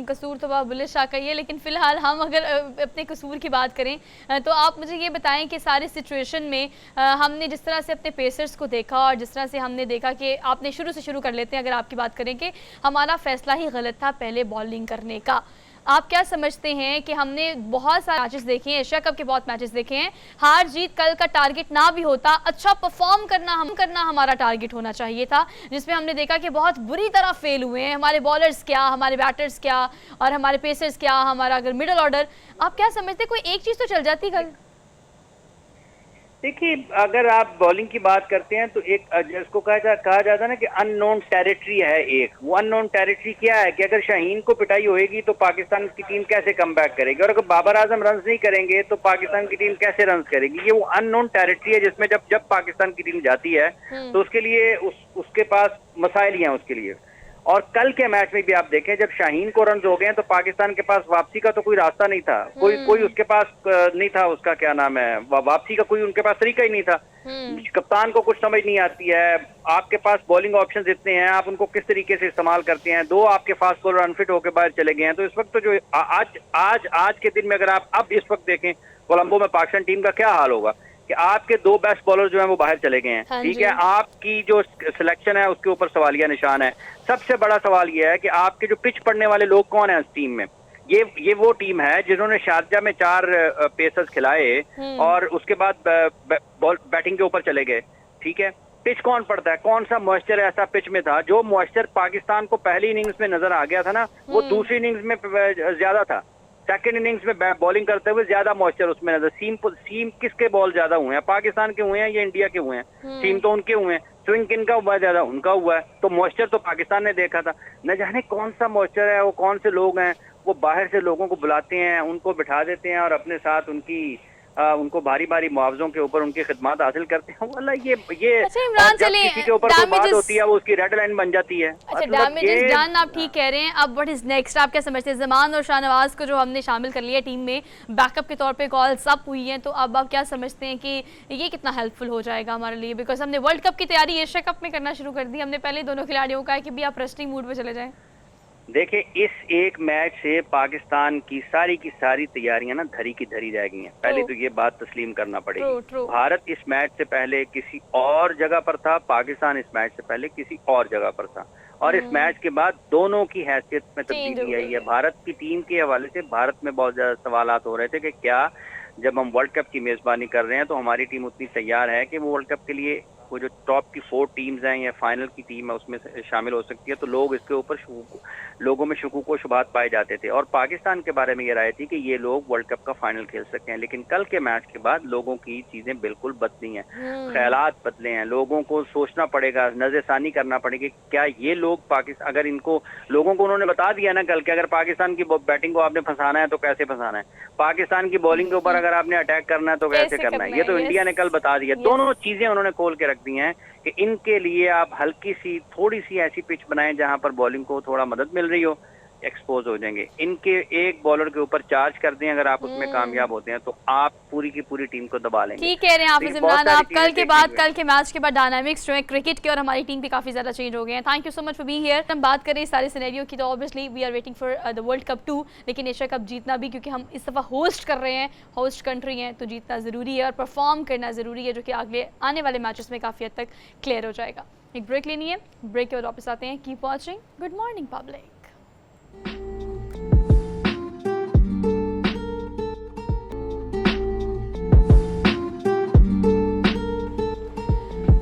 कसूर तो बात बुल्ले शाह का ही है, लेकिन फिलहाल हम अगर अपने कसूर की बात करें, तो आप मुझे ये बताएं कि सारे सिचुएशन में हमने जिस तरह से अपने पेसर्स को देखा, और जिस तरह से हमने देखा कि आपने शुरू कर लेते हैं, अगर आपकी बात करें कि हमारा फैसला ही गलत था पहले बॉलिंग करने का। आप क्या समझते हैं कि हमने बहुत सारे मैचेस देखे हैं, एशिया कप के बहुत मैचेस देखे हैं, हार जीत कल का टारगेट ना भी होता, अच्छा परफॉर्म करना हमारा टारगेट होना चाहिए था, जिसमें हमने देखा कि बहुत बुरी तरह फेल हुए हैं हमारे बॉलर्स क्या, हमारे बैटर्स क्या, और हमारे पेसर्स क्या, हमारा अगर मिडल ऑर्डर। आप क्या समझते, कोई एक चीज़ तो चल जाती कल? देखिए, अगर आप बॉलिंग की बात करते हैं तो एक जिसको कहा जाता है ना कि अननोन टेरिटरी है, एक वो अननोन टेरिटरी क्या है कि अगर शाहीन को पिटाई होएगी तो पाकिस्तान की टीम कैसे कम बैक करेगी, और अगर बाबर आजम रन नहीं करेंगे तो पाकिस्तान की टीम कैसे रन करेगी। ये वो अननोन टेरिटरी है जिसमें जब पाकिस्तान की टीम जाती है तो उसके लिए उसके पास मसाइल ही हैं उसके लिए। और कल के मैच में भी आप देखें, जब शाहीन को रन हो गए तो पाकिस्तान के पास वापसी का तो कोई रास्ता नहीं था, कोई उसके पास नहीं था, उसका क्या नाम है, वापसी का कोई उनके पास तरीका ही नहीं था। कप्तान को कुछ समझ नहीं आती है, आपके पास बॉलिंग ऑप्शंस इतने हैं, आप उनको किस तरीके से इस्तेमाल करते हैं। दो आपके फास्ट बॉलर अनफिट होकर बाहर चले गए हैं, तो इस वक्त तो जो आज के दिन में अगर आप अब इस वक्त देखें कोलंबो में पाकिस्तान टीम का क्या हाल होगा, कि आपके 2 बेस्ट बॉलर जो हैं वो बाहर चले गए हैं, हाँ ठीक जी। है, आपकी जो सिलेक्शन है उसके ऊपर सवालिया निशान है। सबसे बड़ा सवाल ये है कि आपके जो पिच पढ़ने वाले लोग कौन है उस टीम में। ये वो टीम है जिन्होंने शारजा में 4 पेसर्स खिलाए और उसके बाद बैटिंग के ऊपर चले गए, ठीक है। पिच कौन पड़ता है, कौन सा मॉइस्चर ऐसा पिच में था, जो मॉइस्चर पाकिस्तान को पहली इनिंग्स में नजर आ गया था ना, वो दूसरी इनिंग्स में ज्यादा था। सेकंड इनिंग्स में बॉलिंग करते हुए ज्यादा मॉइस्चर उसमें नजर। सीम किसके बॉल ज्यादा हुए हैं, पाकिस्तान के हुए हैं या इंडिया के हुए हैं? सीम तो उनके हुए हैं। स्विंग किनका हुआ है ज्यादा? उनका हुआ है। तो मॉइस्चर तो पाकिस्तान ने देखा था। न जाने कौन सा मॉइस्चर है, वो कौन से लोग हैं, वो बाहर से लोगों को बुलाते हैं, उनको बिठा देते हैं और अपने साथ उनको भारी भारी मुआवजों के ऊपर उनकी खिदमत हासिल करते हैं। वाला ये अच्छा इमरान, जब चलिए किसी के ऊपर कोई बात होती है वो उसकी रेड लाइन बन जाती है। अच्छा डैमेज इज डन, आप ठीक कह रहे हैं। अब व्हाट इज नेक्स्ट, आप क्या समझते हैं? जमान और शाहनवाज को जो हमने शामिल कर लिया टीम में बैकअप के तौर पे, कॉल्स सब हुई हैं, तो अब आप क्या समझते हैं कि ये कितना हेल्पफुल हो जाएगा हमारे लिए? बिकॉज हमने वर्ल्ड कप की तैयारी एशिया कप में करना शुरू कर दी। हमने पहले दोनों खिलाड़ियों का है कि भी आप रेस्टिंग मूड पे चले जाएं। देखिए, इस एक मैच से पाकिस्तान की सारी तैयारियां ना धरी की धरी रह गई हैं। पहले तो ये बात तस्लीम करना पड़ेगी। भारत इस मैच से पहले किसी और जगह पर था, पाकिस्तान इस मैच से पहले किसी और जगह पर था, और इस मैच के बाद दोनों की हैसियत में तब्दीली आई है। भारत की टीम के हवाले से भारत में बहुत ज्यादा सवालात हो रहे थे कि क्या जब हम वर्ल्ड कप की मेजबानी कर रहे हैं तो हमारी टीम उतनी तैयार है कि वो वर्ल्ड कप के लिए वो जो टॉप की 4 टीम्स हैं या फाइनल की टीम है उसमें शामिल हो सकती है। तो लोग इसके ऊपर लोगों में शुकूक व शुबहात पाए जाते थे और पाकिस्तान के बारे में ये राय थी कि ये लोग वर्ल्ड कप का फाइनल खेल सकते हैं। लेकिन कल के मैच के बाद लोगों की चीजें बिल्कुल बदली हैं, ख्यालात बदले हैं। लोगों को सोचना पड़ेगा, नजरसानी करना पड़ेगी, क्या ये लोग पाकिस्तान, अगर इनको लोगों को उन्होंने बता दिया ना कल कि अगर पाकिस्तान की बैटिंग को आपने फंसाना है तो कैसे फंसाना है, पाकिस्तान की बॉलिंग के ऊपर अगर आपने अटैक करना है तो कैसे करना है, ये तो इंडिया ने कल बता दिया। दोनों चीजें उन्होंने खोल के रख दी हैं कि इनके लिए आप हल्की सी थोड़ी सी ऐसी पिच बनाएं जहां पर बॉलिंग को थोड़ा मदद मिल रही हो, एक्सपोज हो जाएंगे। इनके एक बॉलर के ऊपर चार्ज कर दें, अगर आप उसमें कामयाब होते हैं तो आप पूरी की पूरी टीम को दबा लेंगे। ठीक कह रहे हैं आप इमरान। आप कल के मैच के बाद डायनामिक्स जो है क्रिकेट के और हमारी टीम के काफी ज्यादा चेंज हो गए हैं। Thank you so much for being here. हम बात करें इस सारे सिनेरियो की तो obviously we are waiting for the world cup 2, लेकिन एशिया कप जीतना भी, क्योंकि हम इस दफा होस्ट कर रहे हैं, होस्ट कंट्री हैं, तो जीतना जरूरी है और परफॉर्म करना जरूरी है, जो कि अगले आने वाले मैचेस में काफी हद तक क्लियर हो जाएगा। एक ब्रेक लेनी है, ब्रेक के बाद वापस आते हैं। Keep watching good morning public.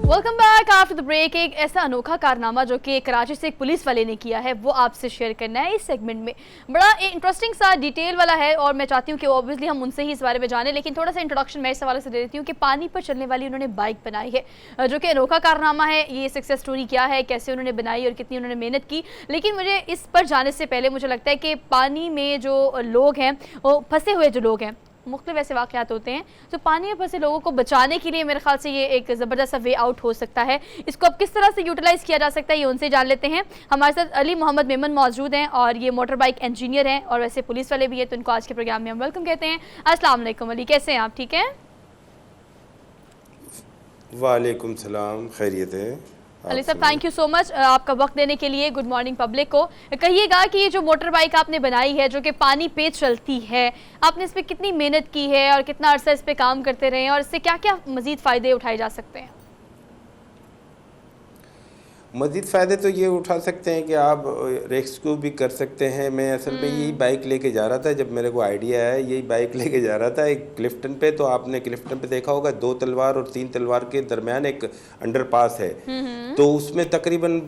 Welcome back after the break. एक ऐसा अनोखा कारनामा जो कि कराची से एक पुलिस वाले ने किया है वो आपसे शेयर करना है इस सेगमेंट में। बड़ा इंटरेस्टिंग सा डिटेल वाला है और मैं चाहती हूँ कि ऑब्वियसली हम उनसे ही इस बारे में जानें, लेकिन थोड़ा सा इंट्रोडक्शन मैं इस हवाले से दे देती हूँ कि पानी पर चलने वाली उन्होंने बाइक बनाई है, जो कि अनोखा कारनामा है। ये सक्सेस स्टोरी क्या है, कैसे उन्होंने बनाई और कितनी उन्होंने मेहनत की। लेकिन मुझे इस पर जाने से पहले मुझे लगता है कि पानी में जो लोग हैं, वो फंसे हुए जो लोग हैं, मुख्तलिफ ऐसे वाक़यात होते हैं, तो पानी में फंसे लोगों को बचाने के लिए मेरे ख्याल से ये एक ज़बरदस्त सा वे आउट हो सकता है। इसको अब किस तरह से यूटिलाइज़ किया जा सकता है ये उनसे जान लेते हैं। हमारे साथ अली मोहम्मद मेमन मौजूद हैं और ये मोटर बाइक इंजीनियर हैं और वैसे पुलिस वाले भी हैं, तो इनको आज के प्रोग्राम में हम वेलकम कहते हैं। अस्सलाम वालेकुम अली, कैसे हैं आप? ठीक हैं? वालेकुम सलाम, खैरियत है अली साहब, थैंक यू सो मच आपका वक्त देने के लिए। गुड मॉर्निंग पब्लिक को कहिएगा कि ये जो मोटर बाइक आपने बनाई है जो कि पानी पे चलती है, आपने इस पर कितनी मेहनत की है और कितना अरसा इस पर काम करते रहे हैं और इससे क्या क्या मजीद फ़ायदे उठाए जा सकते हैं? मज़ीद फ़ायदे तो ये उठा सकते हैं कि आप रेस्क्यू भी कर सकते हैं। मैं असल में यही बाइक लेके जा रहा था, जब मेरे को आइडिया है यही बाइक लेके जा रहा था एक क्लिफ्टन पे। तो आपने क्लिफ्टन पे देखा होगा 2 तलवार और 3 तलवार के दरमियान एक अंडरपास है, तो उसमें तकरीबन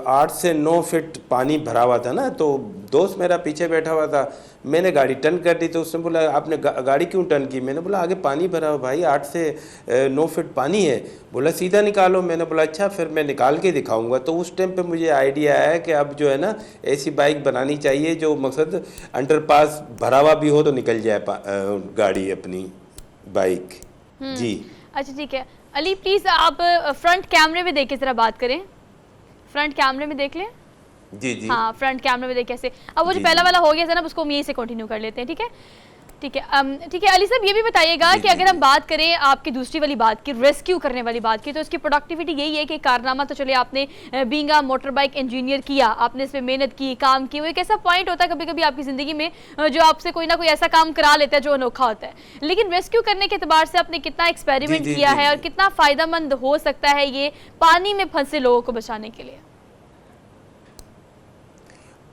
8 से 9 फीट पानी भरा हुआ था ना। तो दोस्त मेरा पीछे बैठा हुआ था, मैंने गाड़ी टर्न कर दी तो उसने बोला आपने गाड़ी क्यों टर्न की? मैंने बोला आगे पानी भरा हो भाई, 8 से 9 फीट पानी है। बोला सीधा निकालो। मैंने बोला अच्छा, फिर मैं निकाल के दिखाऊंगा। तो उस टाइम पे मुझे आइडिया आया कि अब जो है ना ऐसी बाइक बनानी चाहिए जो मकसद अंडरपास भरा हुआ भी हो तो निकल जाए गाड़ी अपनी बाइक। जी अच्छा ठीक है अली, प्लीज़ आप फ्रंट कैमरे में देख के ज़रा बात करें। फ्रंट कैमरे में देख लें। जी जी हाँ, फ्रंट कैमरे में देख कैसे। अब वो जो पहला वाला हो गया था ना, उसको हम यहीं से कंटिन्यू कर लेते हैं, ठीक है? ठीक है। ठीक है अली साहब, ये भी बताइएगा कि अगर हम बात करें आपकी दूसरी वाली बात की, रेस्क्यू करने वाली बात की, तो इसकी प्रोडक्टिविटी यही है कि कारनामा तो चले आपने being a motor bike engineer किया, आपने इस पे मेहनत की, काम की, वो एक ऐसा पॉइंट होता है कभी कभी आपकी ज़िंदगी में जो आपसे कोई ना कोई ऐसा काम करा लेता है जो अनोखा होता है, लेकिन रेस्क्यू करने के एतबार से आपने कितना एक्सपेरिमेंट किया है और कितना फ़ायदेमंद हो सकता है ये पानी में फंसे लोगों को बचाने के लिए?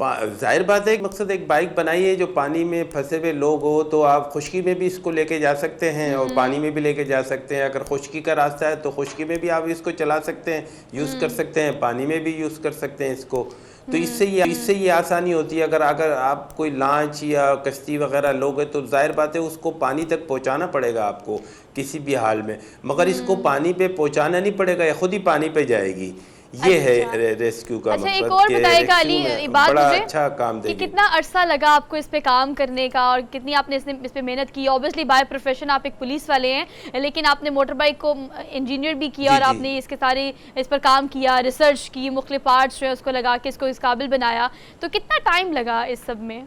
जाहिर बात है, एक मकसद एक बाइक बनाई है जो पानी में फंसे हुए लोग हो तो आप खुश्की में भी इसको लेके जा सकते हैं और पानी में भी लेके जा सकते हैं। अगर खुश्की का रास्ता है तो खुश्की में भी आप इसको चला सकते हैं, यूज़ कर सकते हैं, पानी में भी यूज़ कर सकते हैं इसको। तो इससे ये आसानी होती है। अगर आप कोई लॉन्च या कश्ती वगैरह लोगे तो जाहिर बात है उसको पानी तक पहुंचाना पड़ेगा आपको किसी भी हाल में, मगर इसको पानी पे पहुंचाना नहीं पड़ेगा, या खुद ही पानी पे जाएगी। ये है रेस्क्यू का मकसद। एक और बताइएगा अली, बात बड़ा मुझे अच्छा काम कि देगी। कितना अरसा लगा आपको इस पे काम करने का और कितनी आपने इस पे मेहनत की? ऑब्वियसली बाय प्रोफेशन आप एक पुलिस वाले हैं, लेकिन आपने मोटर बाइक को इंजीनियर भी किया और आपने इसके सारे इस पर काम किया, रिसर्च की, मुख्तलिफ पार्ट्स जो है उसको लगा के इसको इस काबिल बनाया, तो कितना टाइम लगा इस सब में?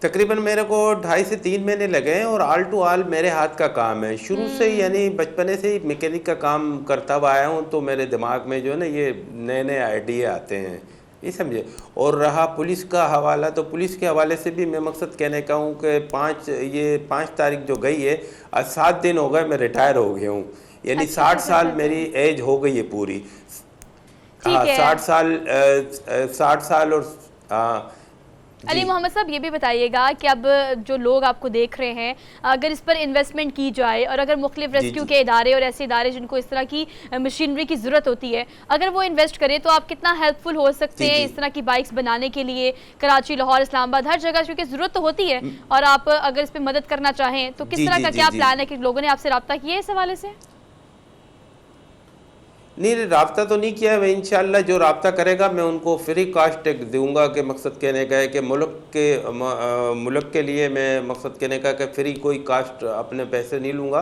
तकरीबन मेरे को 2.5 से 3 महीने लगे हैं और ऑल टू ऑल मेरे हाथ का काम है। शुरू से ही यानी बचपने से ही मैकेनिक का काम करता हुआ आया हूँ, तो मेरे दिमाग में जो है ना ये नए नए आइडिया आते हैं, ये समझे। और रहा पुलिस का हवाला, तो पुलिस के हवाले से भी मैं मकसद कहने का हूँ कि 5 तारीख जो गई है, आज 7 दिन हो गए मैं रिटायर हो गया हूँ, यानी 60 साल मेरी एज हो गई है पूरी। हाँ, 60 साल और अली मोहम्मद साहब, ये भी बताइएगा कि अब जो लोग आपको देख रहे हैं, अगर इस पर इन्वेस्टमेंट की जाए और अगर मुख्तलिफ रेस्क्यू के इदारे और ऐसे इदारे जिनको इस तरह की मशीनरी की ज़रूरत होती है, अगर वो इन्वेस्ट करें तो आप कितना हेल्पफुल हो सकते हैं इस तरह की बाइक्स बनाने के लिए? कराची, लाहौर, इस्लामाबाद, हर जगह क्योंकि ज़रूरत तो होती है, और आप अगर इस पर मदद करना चाहें तो किस तरह का क्या प्लान है? कि लोगों ने आपसे रब्ता किया है इस हवाले से? नहीं, राब्ता तो नहीं किया है। मैं इंशाल्लाह जो राब्ता करेगा मैं उनको फ्री कास्ट दूंगा। कि मकसद कहने का है कि मुल्क के लिए मैं मकसद कहने का कि फ्री कोई कास्ट अपने पैसे नहीं लूँगा,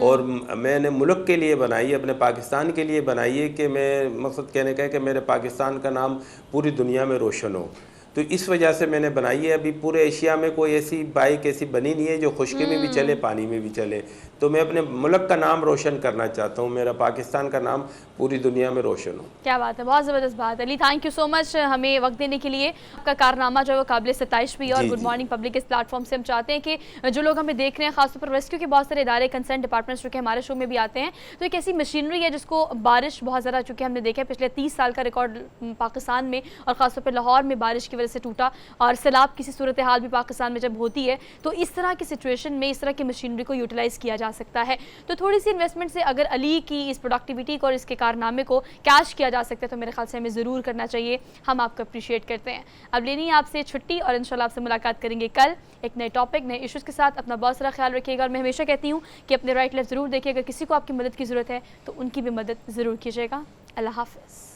और मैंने मुल्क के लिए बनाई है, अपने पाकिस्तान के लिए बनाई है कि मैं मकसद कहने का है कि मेरे पाकिस्तान का नाम पूरी दुनिया में रोशन हो। तो इस वजह से मैंने बनाई है। अभी पूरे एशिया में कोई ऐसी बाइक ऐसी बनी नहीं है जो खुश्की में भी चले, पानी में भी चले। तो मैं अपने मुल्क का नाम रोशन करना चाहता हूँ, मेरा पाकिस्तान का नाम पूरी दुनिया में रोशन हो। क्या बात है, बहुत ज़बरदस्त बात। Ali, thank you so much हमें वक्त देने के लिए। आपका कारनामा जो है वो काबिल सताइश भी है, और गुड मॉर्निंग पब्लिक इस प्लेटफॉर्म से हम चाहते हैं कि जो लोग हमें देख रहे हैं, खासतौर पर रेस्क्यू के बहुत सारे इदारे, कंसर्न डिपार्टमेंट्स जो कि हमारे शो में भी आते हैं, तो एक ऐसी मशीनरी है जिसको बारिश बहुत ज़्यादा, चूँकि हमने देखा है पिछले 30 साल का रिकॉर्ड पाकिस्तान में और ख़ासतौर पर लाहौर में बारिश की वजह से टूटा, और सैलाब किसी सूरत हाल भी पाकिस्तान में जब होती है तो इस तरह की सिचुएशन में इस तरह की मशीनरी को यूटिलाइज़ किया जा सकता है। तो थोड़ी सी इन्वेस्टमेंट से अगर अली की इस प्रोडक्टिविटी को और इसके कारनामे को कैश किया जा सकता है तो मेरे ख्याल से हमें ज़रूर करना चाहिए। हम आपको अप्रिशिएट करते हैं। अब लेनी है आपसे छुट्टी और इंशाल्लाह आपसे मुलाकात करेंगे कल एक नए टॉपिक, नए इश्यूज़ के साथ। अपना बहुत सारा ख्याल रखिएगा, और मैं हमेशा कहती हूँ कि अपने राइट लेफ्ट ज़रूर देखिए। अगर किसी को आपकी मदद की ज़रूरत है तो उनकी भी मदद ज़रूर कीजिएगा। अल्लाह हाफ़िज़।